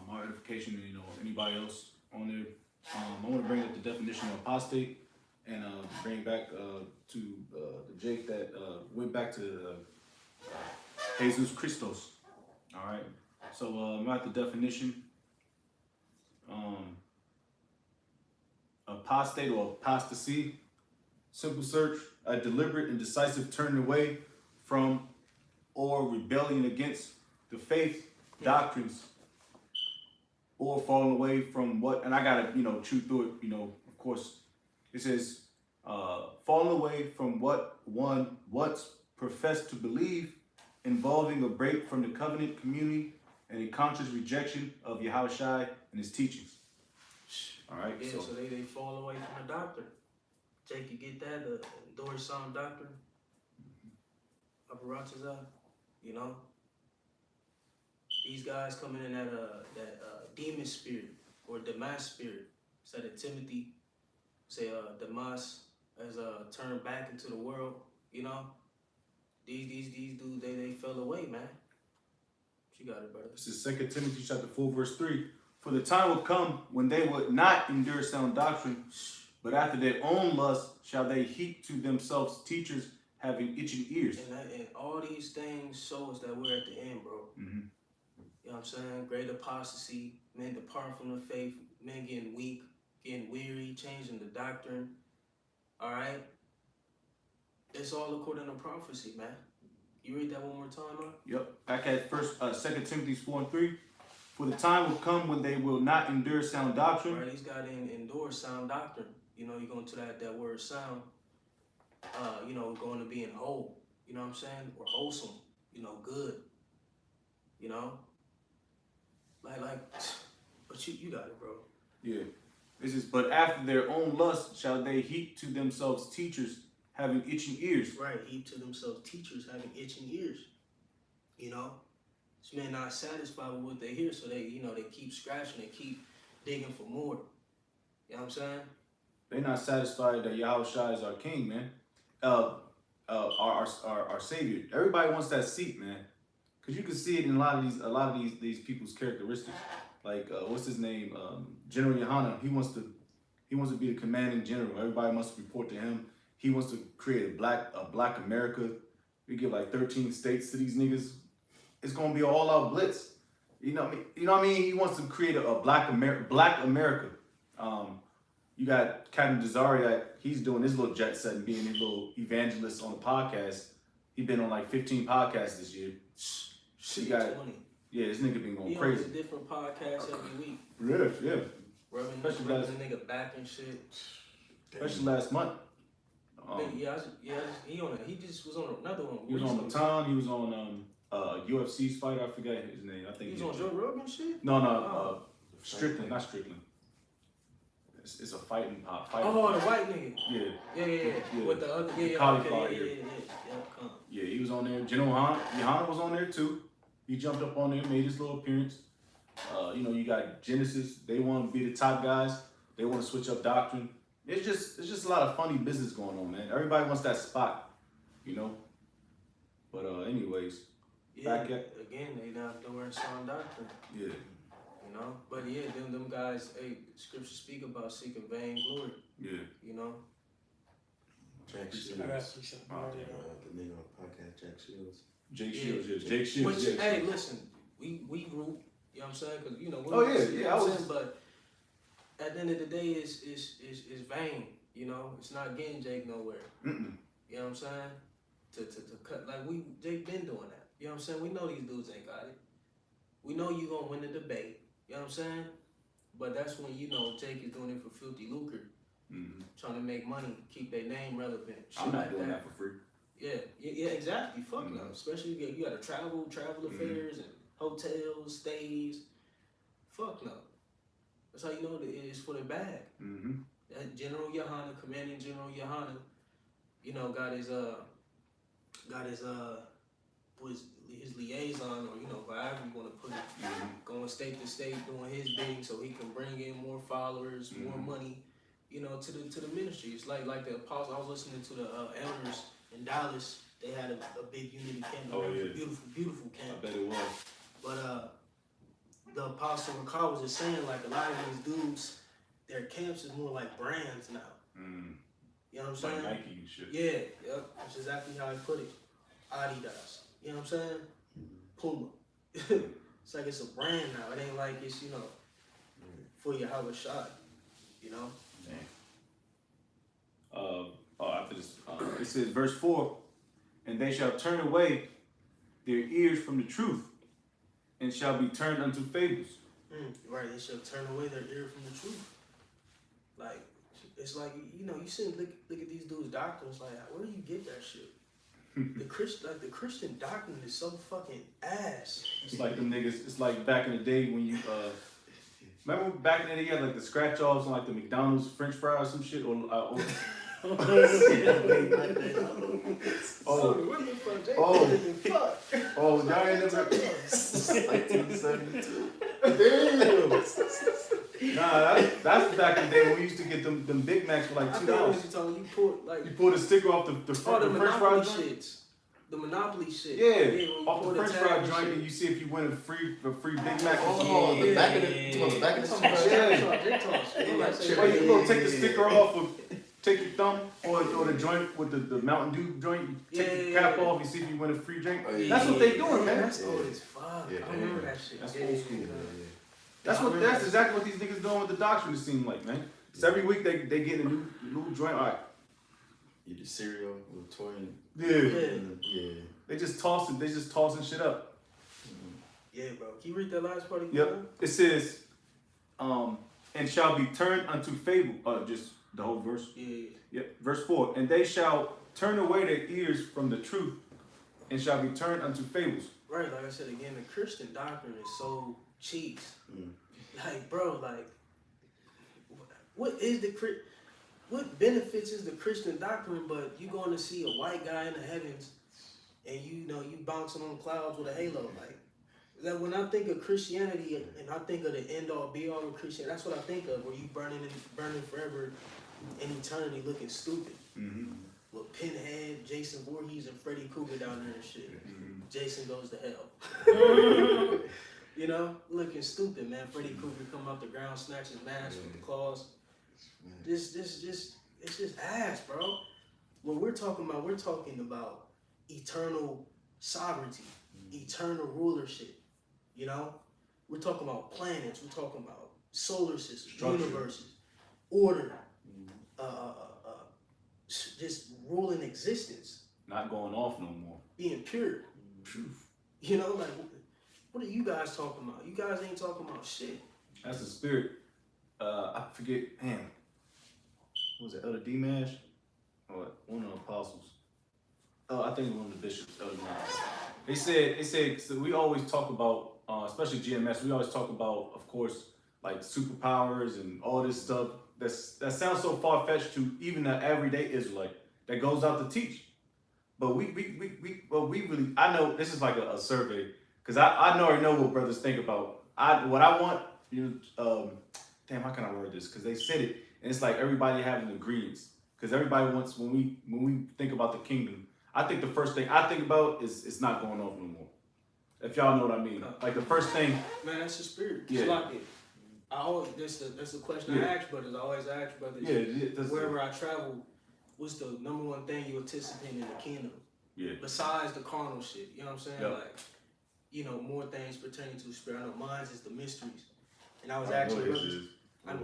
S2: my edification and, anybody else on there. I want to bring up the definition of apostate and bring back to the Jake that went back to Jesus Christos. All right. So I'm at the definition. Apostate or apostasy. Simple search: a deliberate and decisive turning away from or rebellion against the faith, doctrines, or falling away from what, and I gotta, chew through it, of course, It says, falling away from what one once professed to believe, involving a break from the covenant community and a conscious rejection of Yahushua and his teachings. All right,
S3: Yeah, so they fall away from the doctrine. Jake, you get that? The Dorsam doctrine? Aparatza, you know? These guys coming in that demon spirit or Damas spirit. Said that Timothy, say Damas as turned back into the world, you know? These dudes, they fell away, man. You got it, brother.
S2: This is 2 Timothy chapter 4, verse 3. For the time will come when they would not endure sound doctrine, but after their own lust shall they heap to themselves teachers having itching ears.
S3: And all these things show us that we're at the end, bro.
S2: Mm-hmm.
S3: You know what I'm saying? Great apostasy, men departing from the faith, men getting weak, getting weary, changing the doctrine. All right? It's all according to prophecy, man. You read that one more time, man?
S2: Yep. Back at 2 Timothy 4 and 3. For the time will come when they will not endure sound doctrine.
S3: Right, he's got to endure sound doctrine. You know, you're going to that word sound. You know, going to being whole. You know what I'm saying? Or wholesome. You know, good. You know? Like, but you got it, bro.
S2: Yeah. This is, but after their own lust shall they heap to themselves teachers having itching ears.
S3: Right, heap to themselves teachers having itching ears. You know? This man not satisfied with what they hear, so they, you know, they keep scratching, they keep digging for more. You know what I'm saying?
S2: They're not satisfied that Yahushua is our king, man. Our savior. Everybody wants that seat, man. Cause you can see it in a lot of these people's characteristics. Like what's his name? General Yohana. He wants to be the commanding general. Everybody must report to him. He wants to create a black America. We give like 13 states to these niggas. It's gonna be an all-out blitz. You know what I mean? He wants to create a black America. You got Captain Desariat. He's doing his little jet set and being his little evangelist on the podcast. He's been on like 15 podcasts this year.
S3: Shit,
S2: got
S3: 20.
S2: Yeah, this nigga been going
S3: He
S2: crazy.
S3: on a different podcast every week.
S2: Yeah.
S3: Rubbing
S2: Especially
S3: the
S2: last-
S3: nigga back and shit.
S2: Especially last month.
S3: He just was on another one.
S2: He was on Baton. He was on UFC's fight. I forget his name. I think
S3: He was on Joe Rogan shit?
S2: No. Strickland, not Strickland. It's a fighting fight.
S3: Oh, the white nigga.
S2: Yeah.
S3: Yeah. With the other, yeah.
S2: Cauliflower
S3: Okay,
S2: ear.
S3: come.
S2: Yeah, he was on there. General Yohana was on there too. He jumped up on there, made his little appearance. You got Genesis. They want to be the top guys. They want to switch up doctrine. It's just a lot of funny business going on, man. Everybody wants that spot, you know. But anyways,
S3: Yeah,
S2: back at
S3: again, they not doing sound doctrine.
S2: yeah.
S3: You know, but yeah, them guys, hey, scripture speak about seeking vain glory.
S2: Yeah.
S3: You know,
S1: Jack Shields.
S4: I got you, shit.
S1: The nigga on the podcast, Jack Shields.
S2: Jake
S3: Yeah.
S2: Shields, yeah. Jake Shields.
S3: which,
S2: Jake
S3: hey,
S2: Shields.
S3: listen, we group. You know what I'm saying? Because you know,
S2: Oh, yeah,
S3: you
S2: yeah,
S3: know
S2: I
S3: what I'm
S2: was-
S3: saying? But at the end of the day, it's vain. You know, it's not getting Jake nowhere.
S2: Mm-mm.
S3: You know what I'm saying? To cut like Jake been doing that. You know what I'm saying? We know these dudes ain't got it. We know you gonna win the debate. You know what I'm saying? But that's when you know Jake is doing it for filthy lucre,
S2: Mm-hmm.
S3: trying to make money, keep their name relevant. Shit
S2: I'm not
S3: like
S2: doing that for free.
S3: Yeah, exactly. Fuck no.
S2: Mhm.
S3: Especially you got to travel affairs and hotels, stays. Fuck no. That's how you know that it's for the bag.
S2: Mm-hmm.
S3: That General Yohana, Commanding General Yohana, you know, got his liaison, or you know, however you want to put it,
S2: Mm-hmm.
S3: going state to state doing his bidding so he can bring in more followers, more
S2: Mhm.
S3: money, you know, to the ministry. It's like the apostle. I was listening to the elders in Dallas. They had a big unity camp.
S2: Oh,
S3: It was a
S2: yeah.
S3: beautiful
S2: I
S3: camp.
S2: bet it was.
S3: But the apostle Ricard was just saying, like, a lot of these dudes, their camps is more like brands now.
S2: Mm.
S3: You know what I'm
S2: It's like
S3: saying?
S2: Nike and shit.
S3: Yeah, yep. That's exactly how I put it. Adidas. You know what I'm saying? Puma. It's like it's a brand now. It ain't like it's, you know, for your Howard shot. You know?
S2: After this, it says, verse 4, and they shall turn away their ears from the truth, and shall be turned unto fables.
S3: Right, they shall turn away their ear from the truth. Like, it's like, you know, you sit and look at these dudes' doctrines, like, where do you get that shit? The Christian doctrine is so fucking ass.
S2: It's like them niggas. It's like back in the day when you remember back in the day you had like the scratch offs on like the McDonald's French fries or some shit or
S3: Oh,
S2: oh
S3: what the fuck? Jay?
S1: Fuck.
S2: oh y'all ain't never
S1: 1972.
S3: Damn.
S2: nah that's back in the day when we used to get them Big Macs for like
S3: I
S2: $2.
S3: thought what you talking. You pulled like
S2: You pull the sticker off the
S3: the
S2: French
S3: Monopoly
S2: fry joint.
S3: shits. The Monopoly shit.
S2: Yeah,
S3: when you
S2: off
S3: pull
S2: the French
S3: tag
S2: fry
S3: and
S2: joint,
S3: shit.
S2: and you see if you win a free Big Mac.
S1: Oh, the back of the back of the
S3: Yeah.
S2: Or you go take the sticker off, or take your thumb, or the joint with the Mountain Dew joint. You take the cap off, you see if you win a free drink.
S1: Oh, yeah.
S2: That's what they doing, man.
S3: That's old as fuck.
S1: Yeah,
S3: I remember that shit.
S2: That's
S3: Yeah,
S2: old
S3: yeah,
S2: school.
S3: yeah.
S2: That's exactly what these niggas doing with the doctrine. It seems like, man. So every week they get a new joint. All right,
S1: Eat the cereal with toy and
S2: yeah. They just tossing shit up.
S3: Yeah, bro. Can you read that last part again?
S2: Yep. It says, and shall be turned unto fable. Just the whole verse.
S3: Yeah.
S2: Yep. Verse 4. And they shall turn away their ears from the truth, and shall be turned unto fables.
S3: Right, like I said again, the Christian doctrine is so cheap.
S1: Mm.
S3: Like, bro, like, what benefits is the Christian doctrine? But you going to see a white guy in the heavens, and you bouncing on clouds with a halo, like. That when I think of Christianity and I think of the end all be all of Christianity, that's what I think of. Where you burning forever in eternity, looking stupid.
S2: Mm-hmm.
S3: With Pinhead, Jason Voorhees, and Freddy Krueger down there and shit.
S2: Mm-hmm.
S3: Jason goes to hell. You know, looking stupid, man. Freddy Krueger come off the ground, snatch his mask with the claws. It's just ass, bro. What we're talking about eternal sovereignty, eternal rulership. You know, we're talking about planets. We're talking about solar systems,
S2: Structure.
S3: universes, order, just ruling existence,
S2: Not going off no more.
S3: being pure.
S2: Truth.
S3: You know, like, what are you guys talking about? You guys ain't talking about shit.
S2: That's the spirit. I forget. Damn. What was it? Elder D-Mash? Or one of the apostles? Oh, I think one of the bishops. Elder D-Mash. They said. So we always talk about, especially GMS. We always talk about, of course, like superpowers and all this stuff. That sounds so far fetched to even the everyday Israelite that goes out to teach. But we really, I know this is like a survey because I already know what brothers think about. What I want, damn, how can I word this? Because they said it, and it's like everybody having agreements. Because everybody wants when we think about the kingdom. I think the first thing I think about is it's not going off no more. If y'all know what I mean. Like the first thing.
S3: Man, that's the spirit.
S2: Yeah.
S3: It's like it. I always that's the question
S2: Yeah.
S3: I ask brothers. I always ask brothers.
S2: Yeah, that's
S3: Wherever I travel, what's the number one thing you anticipate in the kingdom?
S2: Yeah.
S3: Besides the carnal shit, you know what I'm saying?
S2: Yep.
S3: Like, more things pertaining to the spirit. I know mine's is the mysteries. And I was
S2: I know
S3: actually
S2: this
S3: brothers.
S2: is.
S3: I know.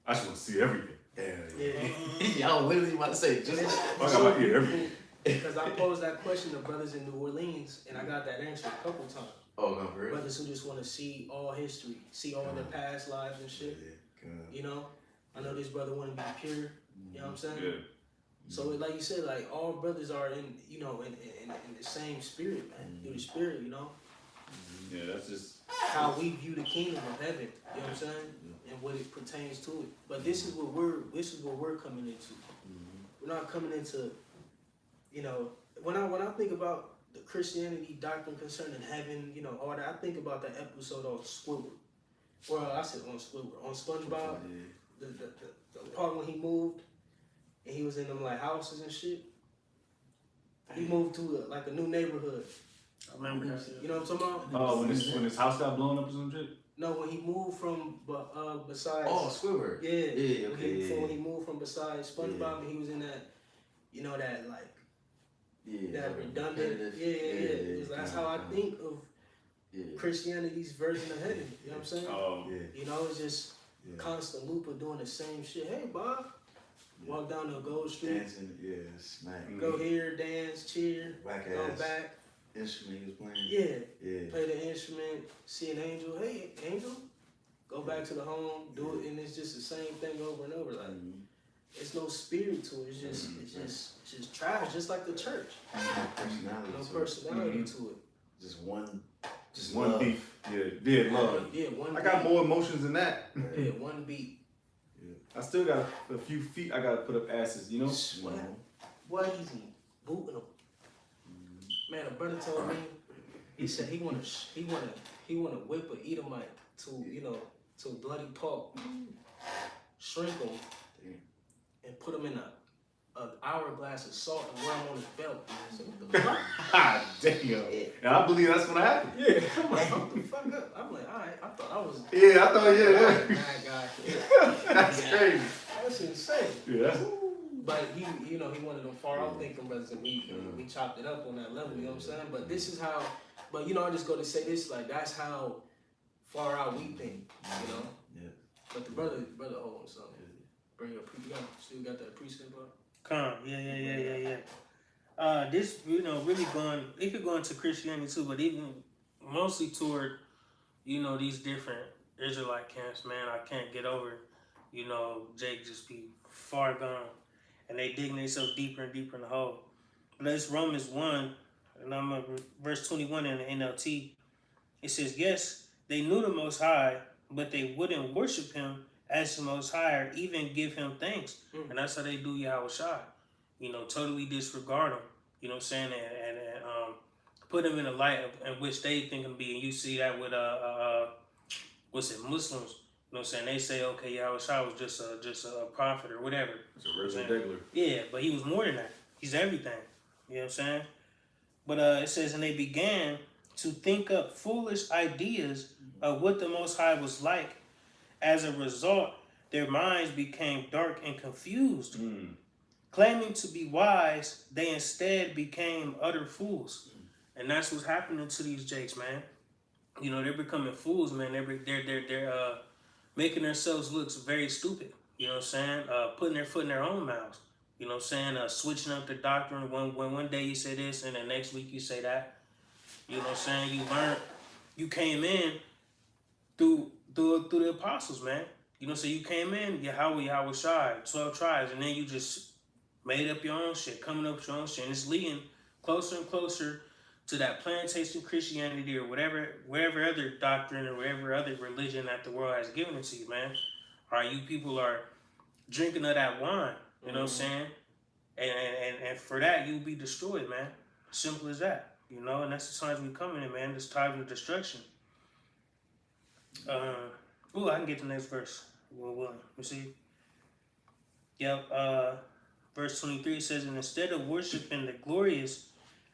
S2: I just want to see everything.
S3: Yeah.
S1: Y'all literally about to say just like
S2: I got my ear everything.
S3: Because I posed that question to brothers in New Orleans, and I got that answer a couple times.
S1: oh no, for real.
S3: Brothers who just want to see all history, see all their past lives and shit. You know, I know this brother want to be pure. You know what I'm saying?
S2: Yeah.
S3: So like you said, like all brothers are in the same spirit, man. Through the spirit, you know.
S2: Yeah, that's just.
S3: How we view the kingdom of heaven. You know what I'm saying? And what it pertains to it. But this is what we're coming into. We're not coming into, when I think about the Christianity doctrine concerning heaven, all that, I think about that episode on Squidward. Well, I said on Squidward. On SpongeBob, the part when he moved and he was in them like houses and shit. He moved to a new neighborhood.
S4: I remember that.
S3: You know what I'm talking about?
S2: Oh, when his house got blown up or some shit.
S3: No, when he moved from besides.
S1: Oh, Squidward.
S3: Yeah.
S1: Yeah. Okay.
S3: When he moved from besides SpongeBob, and he was in that, that like that redundant. Yeah. That's how I think of Christianity's version of heaven. You know what I'm saying?
S2: Oh.
S1: Yeah.
S3: It's just constant loop of doing the same shit. Hey, Bob. Walk down the Gold Street.
S1: Dancing, smack.
S3: Go here, dance, cheer.
S1: Whack
S3: Go
S1: ass
S3: back.
S1: instrument he was playing.
S3: Yeah. Play the instrument. See an angel. Hey, angel. Go back to the home. Do it, and it's just the same thing over and over. Like It's no spirit to it. It's just trash, just like the church. No personality to it.
S1: Just one
S2: One
S1: love.
S2: beef. Yeah, love.
S3: Yeah, one.
S2: I got
S3: beat.
S2: more emotions than that.
S3: Yeah, one beat.
S2: I still got a few feet I gotta put up asses, you know?
S3: What easy booting them. Man, a brother told me. He said he wanna whip a Edomite to bloody pulp, shrink him, and put him in an hourglass of salt and wear him on his belt. I said, what the fuck?
S2: Ah, damn.
S3: Yeah.
S2: And I believe that's what happened.
S3: Yeah, I'm like, what the fuck up? I'm like, all right, I thought I was
S2: Yeah, I thought,
S3: a
S2: yeah.
S3: mad guy.
S2: That's crazy.
S3: That's insane.
S2: Yeah.
S3: But he one of them far out thinking brothers, and we chopped it up on that level. You know what I'm saying? But this is how. But I just go to say this, like that's how far out we think. You know.
S1: Yeah.
S3: But the brother, hold on, something. Bring your still got that precept up.
S4: Come, yeah. This, really going. It could go into Christianity too, but even mostly toward, these different Israelite camps. Man, I can't get over. Jake just be far gone, and they digging themselves deeper and deeper in the hole. But it's Romans 1, and I'm at verse 21 in the NLT. It says, yes, they knew the Most High, but they wouldn't worship Him as the Most High or even give Him thanks. And that's how they do Yahweh Shai. Totally disregard Him. You know what I'm saying? And put Him in a light in which they think Him be. And you see that with Muslims. You know what I'm saying? They say, okay, Yahweh Shai was just a prophet or whatever.
S2: It's a regular.
S4: Yeah, but he was more than that. He's everything. You know what I'm saying? But it says, and they began to think up foolish ideas of what the Most High was like. As a result, their minds became dark and confused. Claiming to be wise, they instead became utter fools. And that's what's happening to these jakes, man. They're becoming fools, man. They're making themselves look very stupid. You know what I'm saying? Putting their foot in their own mouths. You know what I'm saying? Switching up the doctrine. When one day you say this and the next week you say that. You know what I'm saying? You came in through the apostles, man. So you came in, Yahweh Shai, 12 tribes, and then you just made up your own shit, coming up with your own shit. And it's leading closer and closer to that plantation Christianity or whatever other doctrine or whatever other religion that the world has given it to you, man. All right, you people are drinking of that wine, you know what I'm saying? And for that, you'll be destroyed, man. Simple as that, and that's the times we coming in, man. This time of destruction. I can get to the next verse. Let me see. Yep, verse 23 says, and instead of worshiping the glorious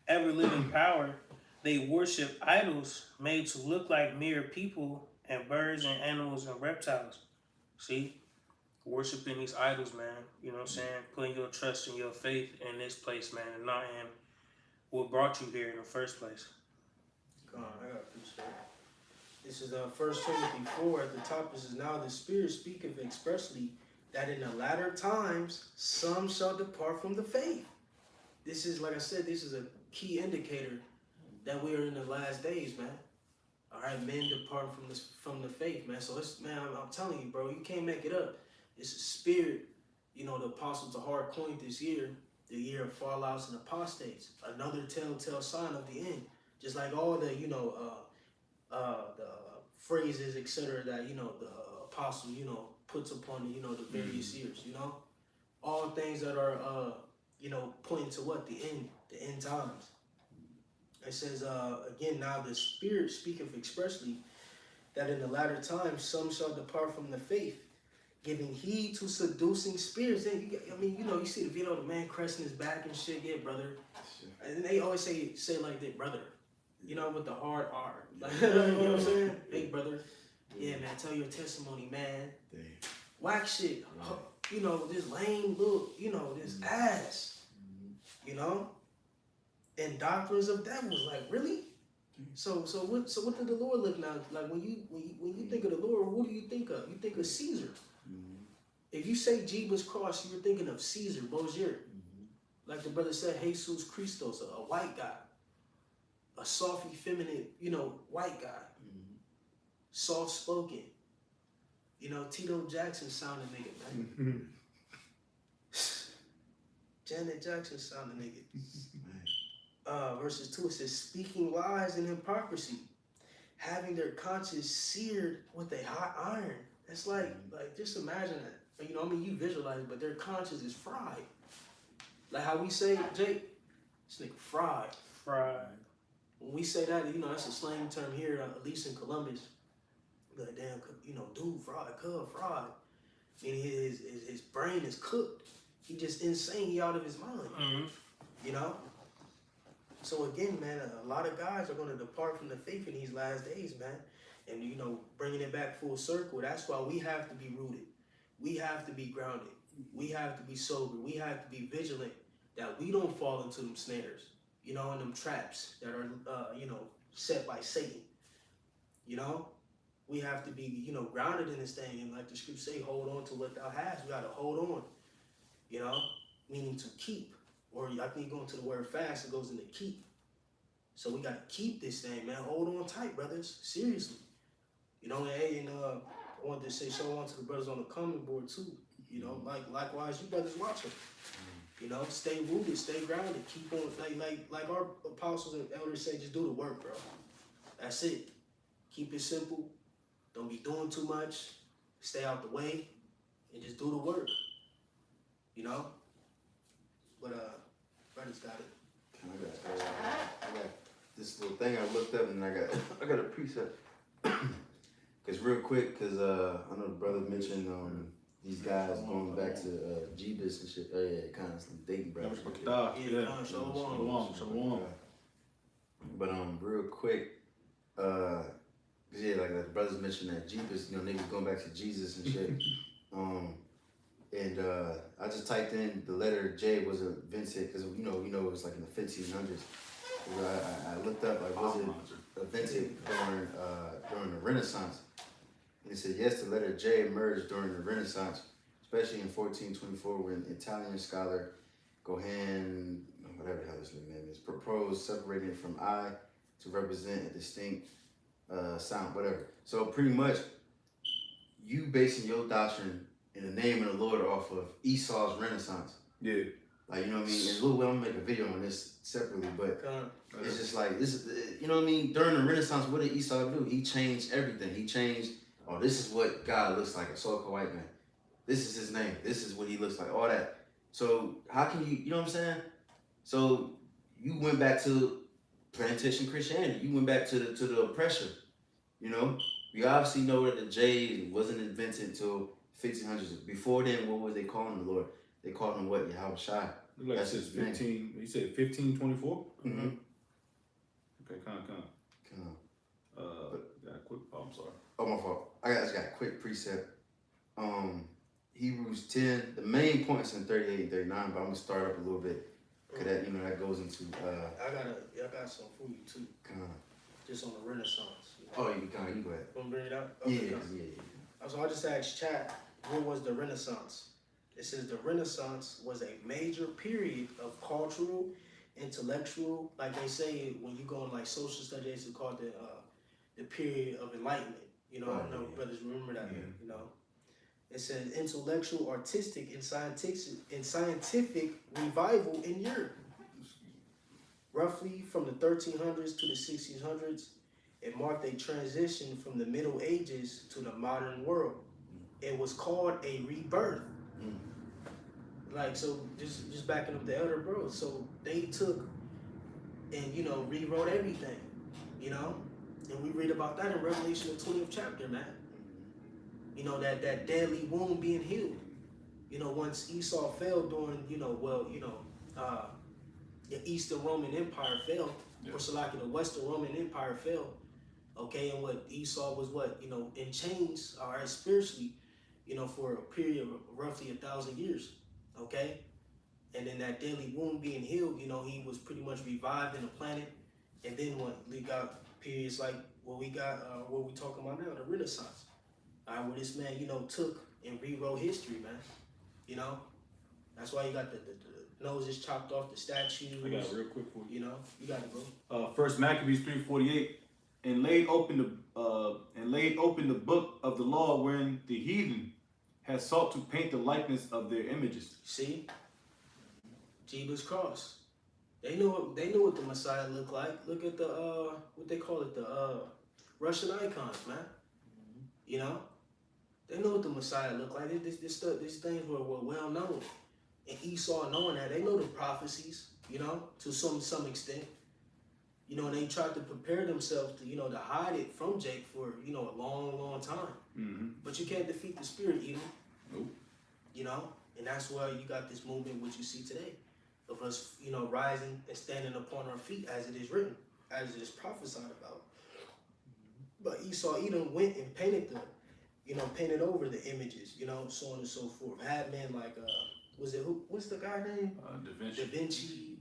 S4: ever-living power, they worship idols made to look like mere people and birds and animals and reptiles. See? Worshiping these idols, man. You know what I'm saying? Putting your trust and your faith in this place, man, and not in what brought you here in the first place.
S3: God, I got to preach that. This is 1 Timothy 4 at the top. It says, now the Spirit speaketh expressly that in the latter times some shall depart from the faith. This is, like I said, this is a key indicator that we're in the last days, man. All right, men depart from the faith, man. So I'm telling you, bro, you can't make it up. It's a spirit. The apostle Tahar coined this year, the year of fallouts and apostates, another telltale sign of the end. Just like all the, the phrases, etc. that the apostle, puts upon the various years. All things that are pointing to what? The end times. It says, again, now the Spirit speaketh expressly that in the latter times some shall depart from the faith, giving heed to seducing spirits. And you see the video of the man cresting his back and shit, yeah, brother. And they always say like that, brother. With the hard R. Like, you know what I'm saying? Hey, brother. Yeah, man, tell your testimony, man. Whack shit. This lame look, this ass. And doctrines of devils, like really? So what did the Lord look now? Like when you think of the Lord, who do you think of? You think of Caesar. If you say Jesus Cross, you're thinking of Caesar Borgia. Like the brother said, Jesus Christos, a white guy. A soft, effeminate, white guy. Soft spoken. Tito Jackson sounding nigga, man. Janet Jackson sounding nigga. Verses 2, it says, speaking lies and hypocrisy, having their conscience seared with a hot iron. It's like just imagine that. You know, I mean, you visualize it, but their conscience is fried. Like how we say, Jake, this nigga fried.
S4: Fried.
S3: When we say that, you know, that's a slang term here, at least in Columbus. Like, damn, you know, dude, fried, fried. Meaning his brain is cooked. He just insane. He out of his mind.
S4: Mm-hmm.
S3: You know? So again, man, a lot of guys are going to depart from the faith in these last days, man. And, you know, bringing it back full circle, that's why we have to be rooted. We have to be grounded. We have to be sober. We have to be vigilant that we don't fall into them snares, you know, and them traps that are, you know, set by Satan. You know? We have to be, you know, grounded in this thing. And like the scripture say, hold on to what thou hast. We got to hold on, you know, meaning to keep. Or I think going to the word fast, it goes into keep. So we got to keep this thing, man. Hold on tight, brothers. Seriously. You know, hey, and I wanted to say show on to the brothers on the comment board too. You know, likewise, you brothers watching. You know, stay rooted, stay grounded. Keep on, like our apostles and elders say, just do the work, bro. That's it. Keep it simple. Don't be doing too much. Stay out the way, and just do the work. You know. But brothers got it.
S1: I got this little thing I looked up, and I got a precept. Cause real quick, cause I know the brother mentioned these guys going back to Jeebus and shit. Yeah, kind of some dating brothers.
S2: Shalom.
S1: But real quick, yeah, like the brothers mentioned that Jeebus, you know, niggas going back to Jesus and shit. And I just typed in the letter J was invented because you know it was like in the 1500s. I looked up like was it invented during the Renaissance, and it said yes, the letter J emerged during the Renaissance, especially in 1424 when Italian scholar Gohan, whatever the hell his name is, proposed separating it from I to represent a distinct sound, whatever. So pretty much, you basing your doctrine in the name of the Lord off of Esau's Renaissance.
S2: Yeah.
S1: Like, you know what I mean? And Lil, I'm gonna make a video on this separately, but it's just like, this is, you know what I mean? During the Renaissance, what did Esau do? He changed everything. He changed, oh, this is what God looks like, a so-called white man. This is his name. This is what he looks like, all that. So how can you know what I'm saying? So you went back to plantation Christianity. You went back to the oppression, you know? We obviously know that the J wasn't invented until 1500s. Before then, what was they calling the Lord? They called him what? Yahweh Shai.
S2: Like
S1: That's
S2: it says
S1: his name.
S2: 15. You said 1524.
S1: Mm-hmm.
S2: Okay, kind of. Got a quick. Oh, I'm sorry.
S1: Oh, my fault. I just got a quick precept. Hebrews 10. The main points in 38 and 39, but I'm gonna start up a little bit because that that goes into.
S3: I got some for you too. Just on the Renaissance. You know?
S1: Oh, you go ahead.
S3: Want to bring it out?
S1: Yeah.
S3: So I just asked chat, what was the Renaissance? It says the Renaissance was a major period of cultural, intellectual, like they say when you go in like social studies, it's called the period of enlightenment. You know, I don't know if brothers remember that.
S1: Yeah.
S3: You know, it says intellectual, artistic, and scientific revival in Europe. Roughly from the 1300s to the 1600s, it marked a transition from the Middle Ages to the modern world. It was called a rebirth. Like, so just backing up the elder bros. So they took and, you know, rewrote everything, you know? And we read about that in Revelation, the 20th chapter, man. You know, that deadly wound being healed. You know, once Esau fell during, the Eastern Roman Empire fell, or so like the Western Roman Empire fell, okay, and what Esau was in chains, all right, spiritually, you know, for a period of roughly 1,000 years, okay? And then that deadly wound being healed, you know, he was pretty much revived in the planet. And then what we got periods like what we talking about now, the Renaissance. All right, where this man, you know, took and rewrote history, man. You know? That's why you got the noses chopped off, the statues.
S2: I got it real quick for you.
S3: You know, you got it, bro.
S2: First Maccabees 3:48, and laid open the book of the law wherein the heathen had sought to paint the likeness of their images.
S3: See? Jeebus cross. They knew what the Messiah looked like. Look at the what they call it, the Russian icons, man. You know, they knew what the Messiah looked like. These things were well known, and Esau knowing that, they know the prophecies. You know, to some extent. You know, they tried to prepare themselves to, you know, to hide it from Jake for, you know, a long time.
S2: Mm-hmm.
S3: But you can't defeat the spirit, Edom.
S2: Nope.
S3: You know, and that's why you got this movement, which you see today, of us, you know, rising and standing upon our feet, as it is written, as it is prophesied about. But Esau, Edom went and painted painted over the images, you know, so on and so forth. Had men like, what's the guy name? Da Vinci.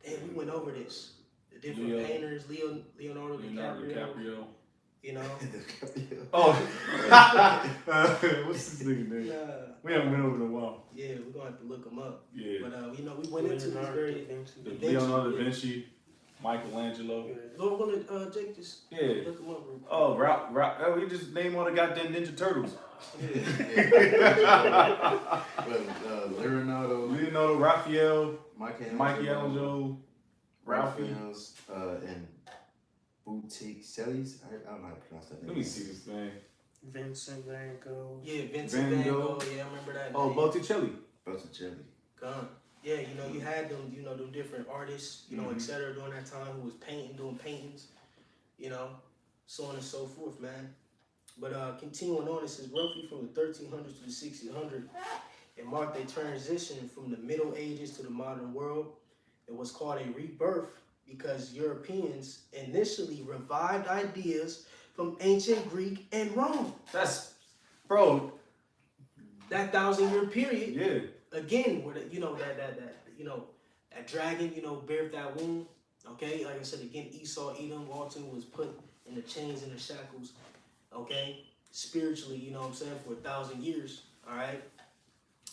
S3: And we went over this. The different painters, Leonardo DiCaprio. You know.
S2: Oh, what's this nigga name? We haven't been over in a while.
S3: Yeah, we're gonna have to look him up.
S2: Yeah.
S3: But you know, we went into this very
S2: Leonardo da Vinci, Michelangelo.
S3: Lord, Jake, just
S2: Yeah.
S3: look him up real quick.
S2: Oh, Ralph. We just name all the goddamn Ninja Turtles. Leonardo, Raphael, Michelangelo, Ralphie.
S1: And Botticelli's. I don't know how to pronounce that name.
S2: Let me see this thing.
S4: Vincent Van Gogh.
S3: Yeah, Vincent Van Gogh. Yeah, I remember that.
S2: Oh,
S3: name.
S2: Botticelli.
S1: Botticelli.
S3: Gone. Yeah, you know, you had them, you know, them different artists, you know,
S2: Mhm.
S3: et cetera, during that time who was doing paintings, you know, so on and so forth, man. But continuing on, it says roughly from the 1300s to the 1600s, it marked a transition from the Middle Ages to the modern world. It was called a rebirth because Europeans initially revived ideas from ancient Greek and Rome.
S2: That's, bro.
S3: That 1,000-year period,
S2: Yeah.
S3: again, where you know that dragon, you know, bared that wound. Okay, like I said again, Esau, Edom, Walton was put in the chains and the shackles. Okay, spiritually, you know what I'm saying, for 1,000 years. All right,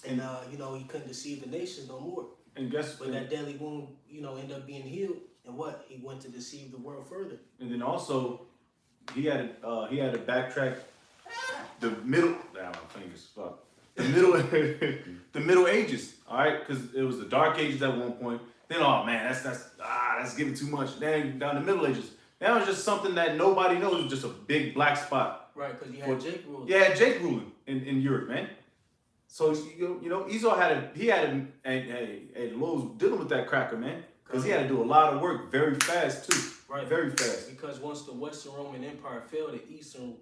S3: and you know, he couldn't deceive the nations no more.
S2: And guess
S3: But that deadly wound, you know, ended up being healed, and what? He went to deceive the world further.
S2: And then also, he had to backtrack the middle. Damn, my fingers. Fuck. The middle, the Middle Ages. All right, because it was the Dark Ages at one point. Then, oh man, that's giving too much. Then down the Middle Ages. That was just something that nobody knows. It was just a big black spot.
S3: Right, because you had Jake ruling.
S2: Yeah, Jake ruling in Europe, man. So you know, Esau had the Lord was dealing with that cracker, man, because he had to do a lot of work very fast too.
S3: Right.
S2: Very fast.
S3: Because once the Western Roman Empire fell, the Eastern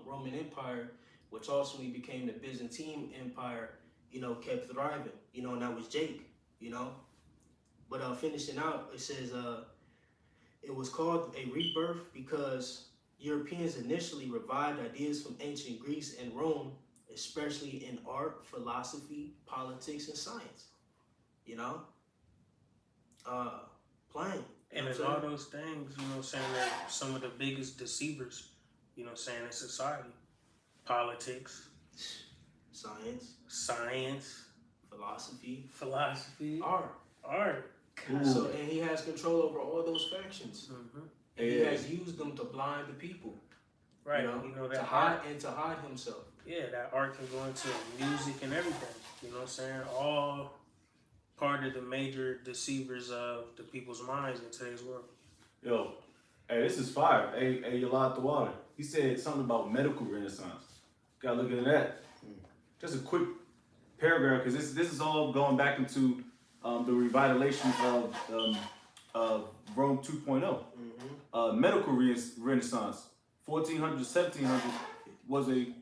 S3: Roman Empire, which ultimately became the Byzantine Empire, you know, kept thriving. You know, and that was Jake. You know, but finishing out, it says it was called a rebirth because Europeans initially revived ideas from ancient Greece and Rome, especially in art, philosophy, politics, and science. You know, playing.
S4: And in all those things, you know what I'm saying, that some of the biggest deceivers, you know what I'm saying, in society. Politics.
S3: Science. Philosophy. Art. So, and he has control over all those factions.
S4: Mm-hmm.
S3: And he has used them to blind the people.
S4: Right.
S3: You know
S4: that
S3: to hide himself.
S4: Yeah, that art can go into music and everything. You know what I'm saying? All part of the major deceivers of the people's minds in today's world.
S2: Yo, hey, this is fire. Hey, you lied the water. He said something about medical renaissance. Gotta look into that. Just a quick paragraph, because this is all going back into the revitalization of Rome 2.0.
S3: Mm-hmm.
S2: Medical renaissance, 1400 to 1700,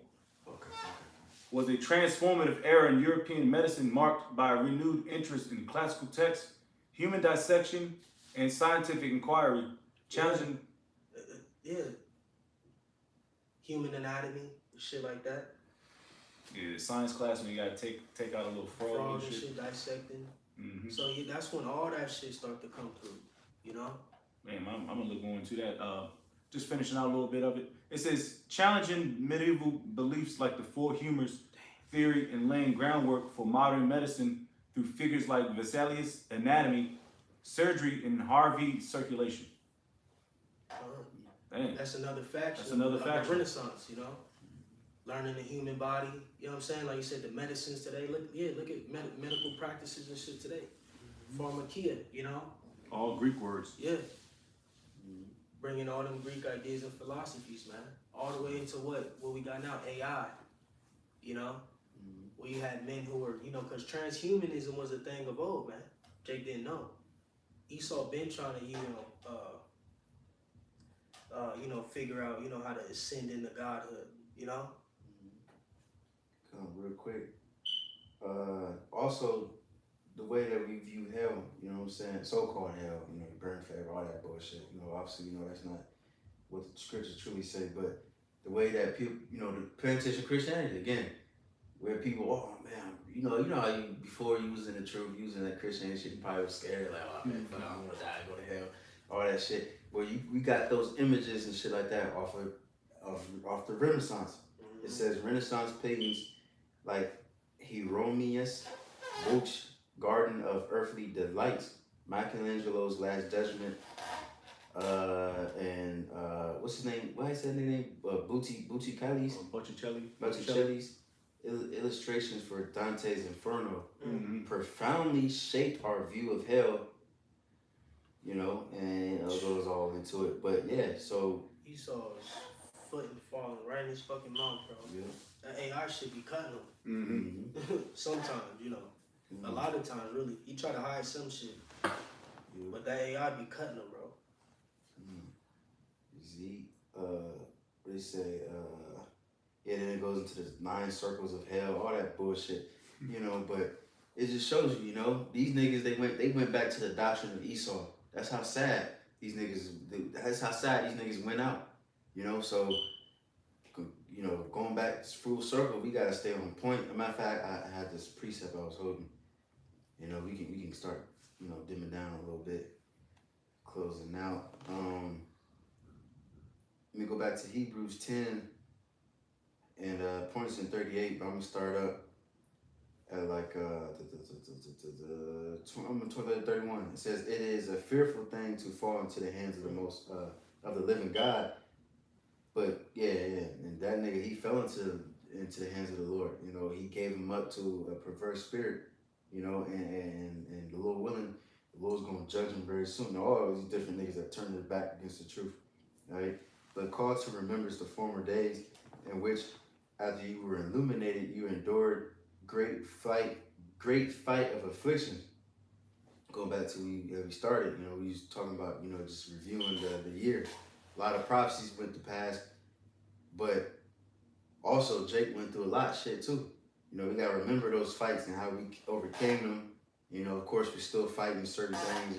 S2: was a transformative era in European medicine marked by a renewed interest in classical texts, human dissection, and scientific inquiry, challenging.
S3: Human anatomy, shit like that.
S2: Yeah, the science class when you gotta take out a little frog and shit.
S3: Dissecting.
S2: Mm-hmm.
S3: So that's when all that shit start to come through, you know?
S2: Man, I'm gonna look more into that. Just finishing out a little bit of it. It says challenging medieval beliefs like the four humors theory and laying groundwork for modern medicine through figures like Vesalius anatomy, surgery, and Harvey circulation. Dang.
S3: That's another faction.
S2: That's another
S3: of
S2: faction.
S3: The Renaissance, you know? Learning the human body, you know what I'm saying? Like you said, the medicines today. Look at medical practices and shit today. pharmakia, you know?
S2: All Greek words.
S3: Yeah. Bringing all them Greek ideas and philosophies, man. All the way into what we got now, AI, you know? Where you had men who were, you know, because transhumanism was a thing of old, man. Jake didn't know. Esau been trying to, figure out, how to ascend into godhood, you know?
S1: Real quick. Also, the way that we view hell, you know what I'm saying? So-called hell, burn forever, all that bullshit. Obviously, that's not what the scriptures truly say, but the way that people, the penitential Christianity, again, where people, oh man, you know how you, before you was in the truth, you was in that Christianity shit, you probably was scared, like, oh man, fuck, I don't want to die, go to hell, all that shit. Well, we got those images and shit like that off the Renaissance. It says Renaissance paintings like Hieronymus Bosch, Garden of Earthly Delights, Michelangelo's Last Judgment, and what's his name? What is that name? Botticelli's. Botticelli's illustrations for Dante's Inferno profoundly shaped our view of hell. And it goes all into it. But yeah, so
S3: Esau's foot and falling right in his fucking mouth, bro.
S1: yeah.
S3: That AI should be cutting him. Sometimes, a lot of times, really. He try to hide some shit, but that AI be cutting him, bro.
S1: What they say, then it goes into the 9 circles of hell, all that bullshit, but it just shows you, these niggas, they went back to the doctrine of Esau. That's how sad these niggas went out, so, going back full circle, we gotta stay on point. As a matter of fact, I had this precept I was holding, we can start, dimming down a little bit, closing out. Let me go back to Hebrews 10 and points in 38, but I'm gonna start up at like I'm gonna 31. It says, "It is a fearful thing to fall into the hands of the living God." But yeah, and that nigga, he fell into the hands of the Lord. He gave him up to a perverse spirit. And the Lord willing, the Lord's gonna judge him very soon. All these different niggas that turned their back against the truth, right? But call to remembrance the former days in which, after you were illuminated, you endured great fight of afflictions. Going back to we started, we was talking about, just reviewing the year. A lot of prophecies went to pass, but also Jake went through a lot of shit too. We gotta remember those fights and how we overcame them. Of course, we're still fighting certain things,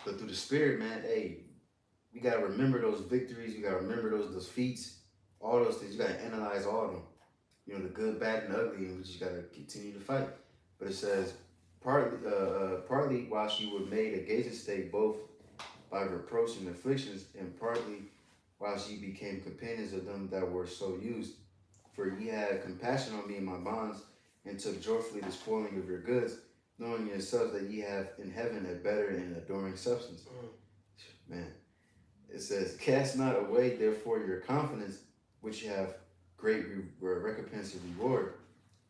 S1: but through the Spirit, man, hey, we gotta remember those victories. You gotta remember those defeats, all those things. You gotta analyze all of them. The good, bad, and ugly, and we just gotta continue to fight. But it says, partly whilst you were made a gazing stake, both by reproach and afflictions, and partly whilst ye became companions of them that were so used. For ye had compassion on me in my bonds, and took joyfully the spoiling of your goods, knowing yourselves that ye have in heaven a better and adoring substance. Man, it says, cast not away therefore your confidence, which you have great recompense and reward,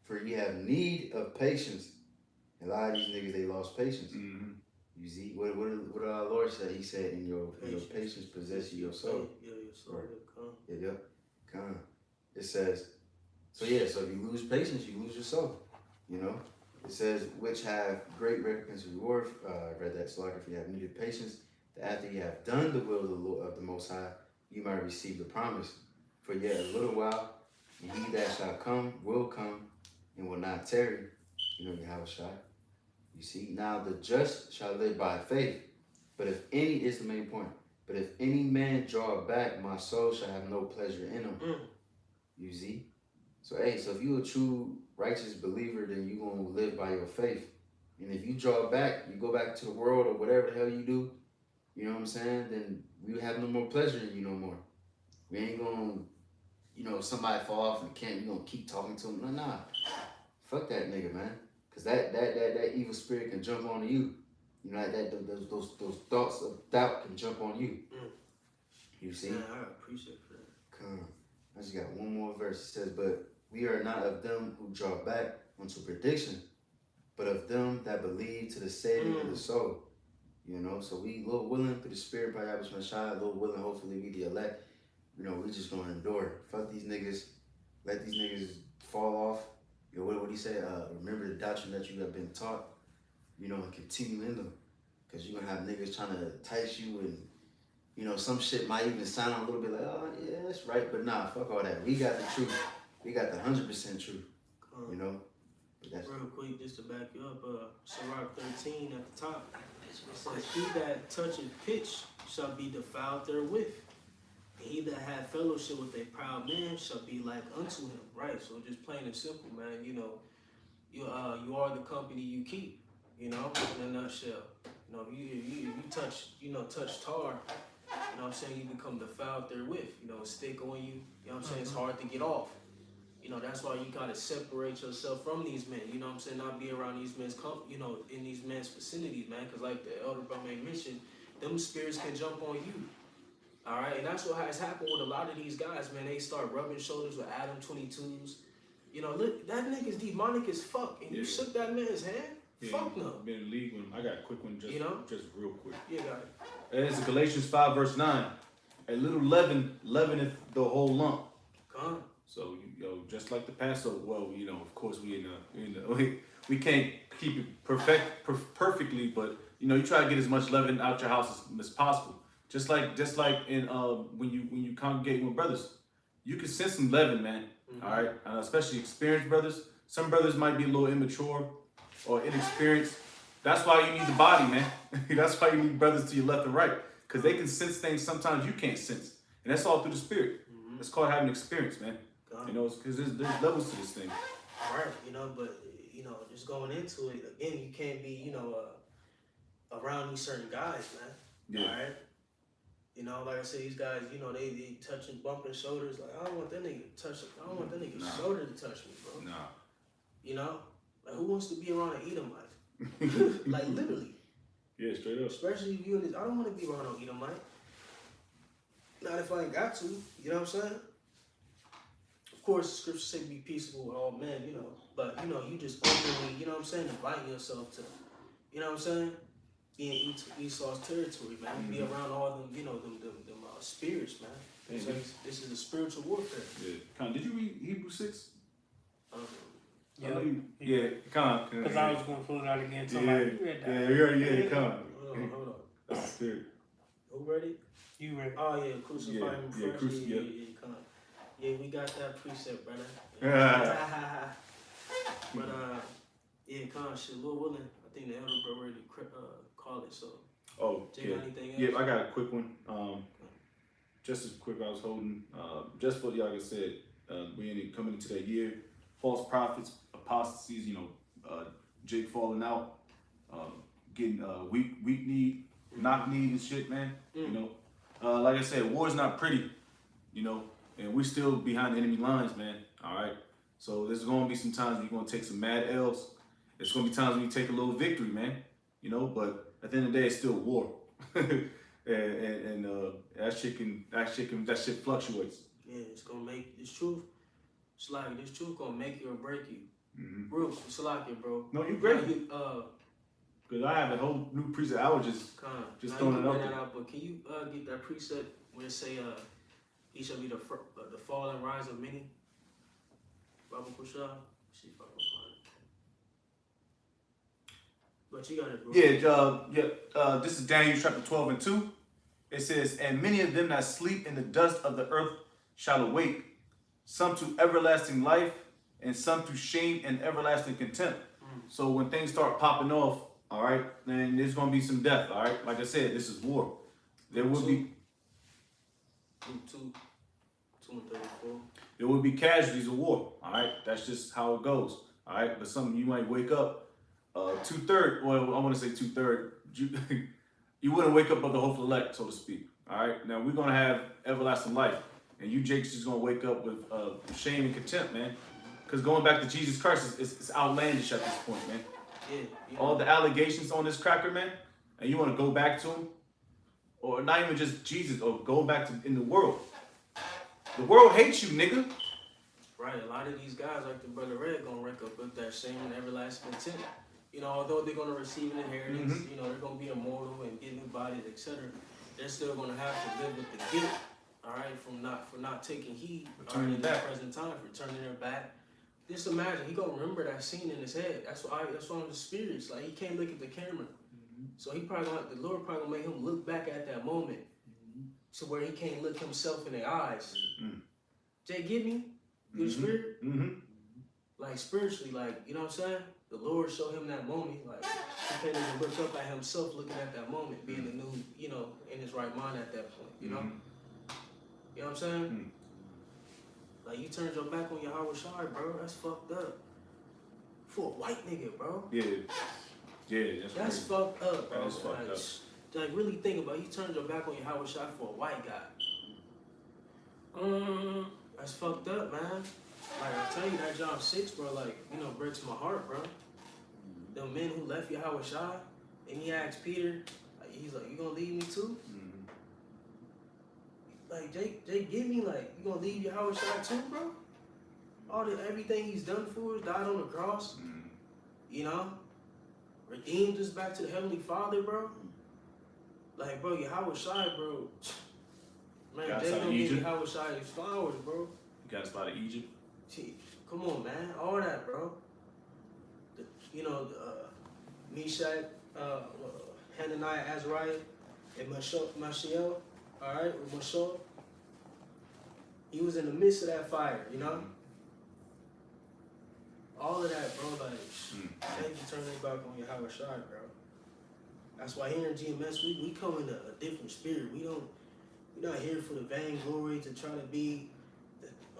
S1: for ye have need of patience. A lot of these niggas, they lost patience. You see, what did our Lord say? He said, in your patience possess your soul.
S3: Yeah, your soul.
S1: Come. It says, so if you lose patience, you lose your soul. It says, which have great recompense and reward. I read that, so like if you have needed patience, that after you have done the will of the Lord, of the Most High, you might receive the promise. For yet a little while, and he that shall come will come, and will not tarry. Yahushua. You see, now the just shall live by faith. But if any, is the main point. But if any man draw back, my soul shall have no pleasure in him. You see? So if you a true righteous believer, then you gonna live by your faith. And if you draw back, you go back to the world or whatever the hell you do, you know what I'm saying? Then we have no more pleasure in you no more. We ain't gonna, somebody fall off and can't, you gonna keep talking to him. Nah. Fuck that nigga, man. Cause that evil spirit can jump onto you. Those thoughts of doubt can jump on you. You see?
S3: Man, I appreciate that.
S1: Come. I just got one more verse. It says, but we are not of them who draw back unto perdition, but of them that believe to the saving of the soul. You know, so we a little willing through the spirit by Yahweh Shai, a little willing, hopefully we the elect. You know, we just gonna endure. Fuck these niggas. Let these niggas fall off. You know, what he say? Remember the doctrine that you have been taught, you know, and continue in them. Because you're going to have niggas trying to entice you and, you know, some shit might even sound a little bit like, oh, yeah, that's right. But nah, fuck all that. We got the truth. We got the 100% truth, you know. But that's
S3: real quick, just to back you up, Sirach 13 at the top, it says, he that toucheth pitch shall be defiled therewith. He that hath fellowship with a proud man shall be like unto him. Right, so just plain and simple, man. You know, you are the company you keep, you know, in a nutshell. You know, you touch, you know, touch tar, you know what I'm saying, you become defiled therewith. You know, stick on you, you know what I'm saying, it's hard to get off. You know, that's why you gotta separate yourself from these men, you know what I'm saying, not be around these men's, you know, in these men's vicinities, man, because like the elder brother mentioned, them spirits can jump on you. All right, and that's what has happened with a lot of these guys, man. They start rubbing shoulders with Adam 22s. You know, look, that nigga's demonic as fuck, and you shook that man's hand?
S2: Yeah,
S3: fuck no.
S2: Been in the league with him. I got a quick one, just real quick.
S3: Yeah, got it.
S2: It's Galatians 5 verse 9. A little leaven leaveneth the whole lump.
S3: Come.
S2: So you know, just like the Passover. Well, you know, of course we can't keep it perfectly, but you know, you try to get as much leaven out your house as possible. Just like in when you congregate with brothers, you can sense some leaven, man. All right, especially experienced brothers. Some brothers might be a little immature or inexperienced. That's why you need the body, man. That's why you need brothers to your left and right, because they can sense things sometimes you can't sense, and that's all through the spirit. It's called having experience, man. You know, because there's levels to this thing.
S3: All right, you know, but you know, just going into it again, you can't be, you know, around these certain guys, man.
S2: Yeah.
S3: All right. You know, like I said, these guys, you know, they touching, bumping shoulders. Like, I don't want that nigga to touch. I don't want that nigga's shoulder to touch me, bro.
S2: Nah.
S3: You know, like who wants to be around an Edomite? Like literally.
S2: Yeah, straight up.
S3: Especially if you in this. I don't want to be around an Edomite. Not if I ain't got to. You know what I'm saying? Of course, scripture say be peaceable with all men. You know, but you know, you just openly, you know what I'm saying, inviting yourself to, you know what I'm saying, be in Esau's territory, man. Be around all them, you know, them spirits, man. It's like, this is a spiritual warfare.
S2: Yeah. Con, did you read Hebrews 6?
S4: Yeah,
S2: Con.
S4: because I was going to pull it out again. So
S2: Yeah,
S4: like, you read that.
S2: yeah, Con.
S3: Hold on.
S2: That's the spirit.
S3: Who ready?
S4: You read.
S3: Oh yeah, crucify him fresh. Yeah, come on. Yeah, we got that precept, brother. But yeah, come on, shit. Lord willing, I think the elder bro ready to call it. So.
S2: Oh,
S3: Jay,
S2: yeah.
S3: anything else?
S2: Yeah, I got a quick one. Just as quick, I was holding. Just for y'all, like I said, we coming into that year. False prophets, apostasies. You know, Jake falling out, getting weak need, knock need and shit, man. You know, like I said, war's not pretty. You know, and we still behind the enemy lines, man. All right. So there's gonna be some times you're gonna take some mad L's. There's gonna be times when you take a little victory, man. You know, but at the end of the day, it's still war. and that shit fluctuates.
S3: Yeah, it's gonna make this truth. It's like this truth gonna make you or break you. Real, it's like it, bro.
S2: No, you great.
S3: Now
S2: Cause I have a whole new preset. I was just throwing it out.
S3: But can you get that preset where it say he shall be the fall and rise of many? Baba Kusha. See if I can find it. But you got it, bro.
S2: This is Daniel chapter 12 and 2. It says, and many of them that sleep in the dust of the earth shall awake, some to everlasting life, and some to shame and everlasting contempt. So when things start popping off, all right, then there's gonna be some death. All right, like I said, this is war. There will be
S3: 2:34.
S2: There will be casualties of war. All right, that's just how it goes. All right, but some you might wake up 2/3. Well, I want to say 2/3. You wouldn't wake up of the hopeful elect, so to speak. All right, now we're gonna have everlasting life, and you Jake's just gonna wake up with shame and contempt, man. Because going back to Jesus Christ is outlandish at this point, man.
S3: Yeah.
S2: All the allegations on this cracker, man, and you want to go back to him, or not even just Jesus, or go back to in the world. The world hates you, nigga.
S3: Right, a lot of these guys, like the brother Red, gonna wake up with that shame and everlasting contempt. You know, although they're gonna receive an inheritance, you know, they're gonna be immortal and get new bodies, etc. They're still gonna have to live with the guilt, all right, for not taking heed,
S2: Turning
S3: in
S2: back.
S3: the present time, for turning their back. Just imagine he gonna remember that scene in his head. That's why the spirits, like he can't look at the camera, so he probably the Lord probably gonna make him look back at that moment, to where he can't look himself in the eyes. Jay, get me through the spirit, like spiritually, like you know what I'm saying. The Lord showed him that moment, like he can't even look up at himself looking at that moment, being the new, you know, in his right mind at that point, you know. You know what I'm saying? Like you turned your back on Yahweh Shai, bro. That's fucked up. For a white nigga, bro.
S2: Yeah, that's
S3: That's
S2: crazy.
S3: fucked up, bro.
S2: That is fucked up.
S3: Like really think about it. You turned your back on Yahweh Shai for a white guy. That's fucked up, man. Like I tell you, that John 6, bro, like, you know, breaks my heart, bro. The men who left Yahweh Shai, and he asked Peter, like, he's like, you gonna leave me too? Like, Jake, get me, like, you gonna leave Yahweh Shai too, bro? Everything he's done for us, died on the cross, you know? Redeemed us back to the Heavenly Father, bro. Like, bro, Yahweh Shai, bro. Man,
S2: Got
S3: Jake
S2: some
S3: don't give
S2: Egypt.
S3: Yahweh Shai his flowers, bro.
S2: You got us out of Egypt.
S3: Gee, come on, man. All that, bro. You know, Meshach, Hananiah, Azariah, and Mashiach, all right, with Mashal. He was in the midst of that fire, you know? All of that, bro, like, thank you turning it back on Yahweh Shai, bro. That's why here in GMS, we come in a different spirit. We're not here for the vainglory to try to be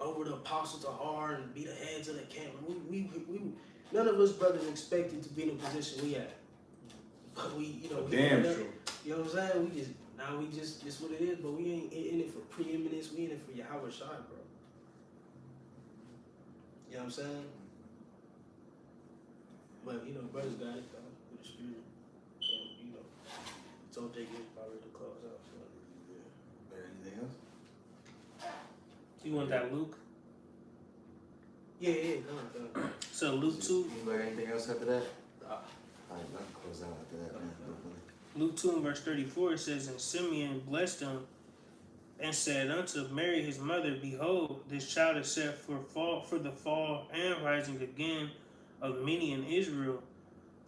S3: over the apostles of R and be the heads of the camp. We none of us brothers expected to be in the position we at. But we
S2: Damn
S3: end up,
S2: true.
S3: you know what I'm saying? We just what it is, but we ain't in it for preeminence, we in it for Yahweh Shai, bro. You know what I'm saying? But you know, brothers got it though, with the spirit. And you know, told Jake he was about ready to close out. So
S1: Anything else?
S4: You want that Luke?
S3: yeah, done.
S4: So Luke 2,
S1: Anybody got anything else after that?
S3: Nah.
S1: Alright, I can close out after that, man.
S4: Luke 2 and verse 34, it says, and Simeon blessed him and said unto Mary his mother, behold, this child is set for the fall and rising again of many in Israel,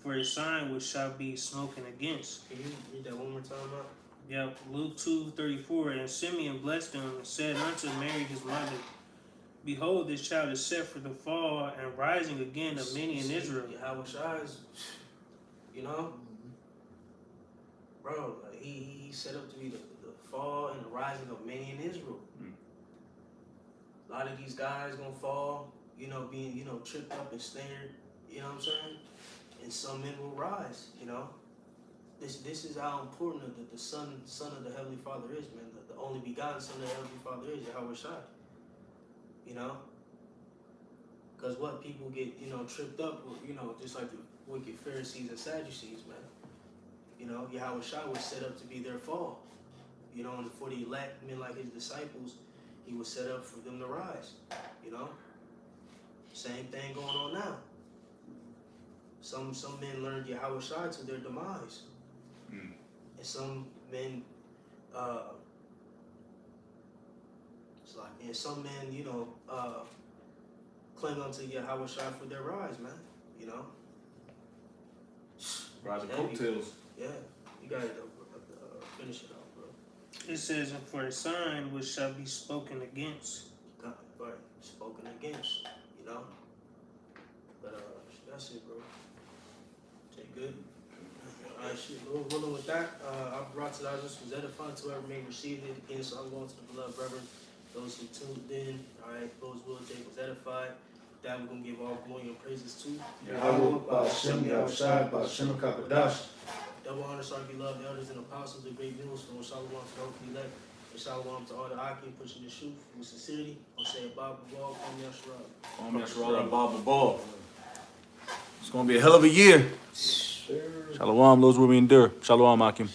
S4: for a sign which shall be spoken against.
S3: Can you read that one more time, Mark?
S4: Yep, Luke 2:34, and Simeon blessed him and said unto Mary his mother, behold, this child is set for the fall and rising again of many in Israel.
S3: Yahweh Shai is, you know, bro, like he set up to be the fall and the rising of many in Israel. A lot of these guys gonna fall, you know, being, you know, tripped up and snared, you know what I'm saying? And some men will rise, you know. This is how important the son of the Heavenly Father is, man. The only begotten Son of the Heavenly Father is Yahweh Shai. You know? Because what people get, you know, tripped up, you know, just like the wicked Pharisees and Sadducees, man. You know, Yahweh Shai was set up to be their fall. You know, and for the elect men like his disciples, he was set up for them to rise. You know? Same thing going on now. Some men learned Yahweh Shai to their demise. And some men, you know, cling onto Yahweh Shai for their rise, man. You know?
S2: Rise of
S3: Heavy.
S2: coattails.
S3: Yeah. You gotta finish it off, bro.
S4: It says, and for a sign which shall be spoken against.
S3: God, right. Spoken against, you know? But that's it, bro. Take good. Alright, shit, Lord willing with that, I brought to that, this was edifying to whoever may receive it. Again, so I'm going to the beloved brethren, those who tuned in. Alright, those will Jake was edified. That we're going to give all glory and praises to. Double honor to our beloved elders and apostles, the great millstone. Shalom to those who elect. And shalom to all the Akim pushing the shoe with sincerity. I'll say Bob Ball, Kwame Yasharab.
S2: Bob Ball. It's gonna be a hell of a year. Shalom, those will we endure. Shalom, Akim.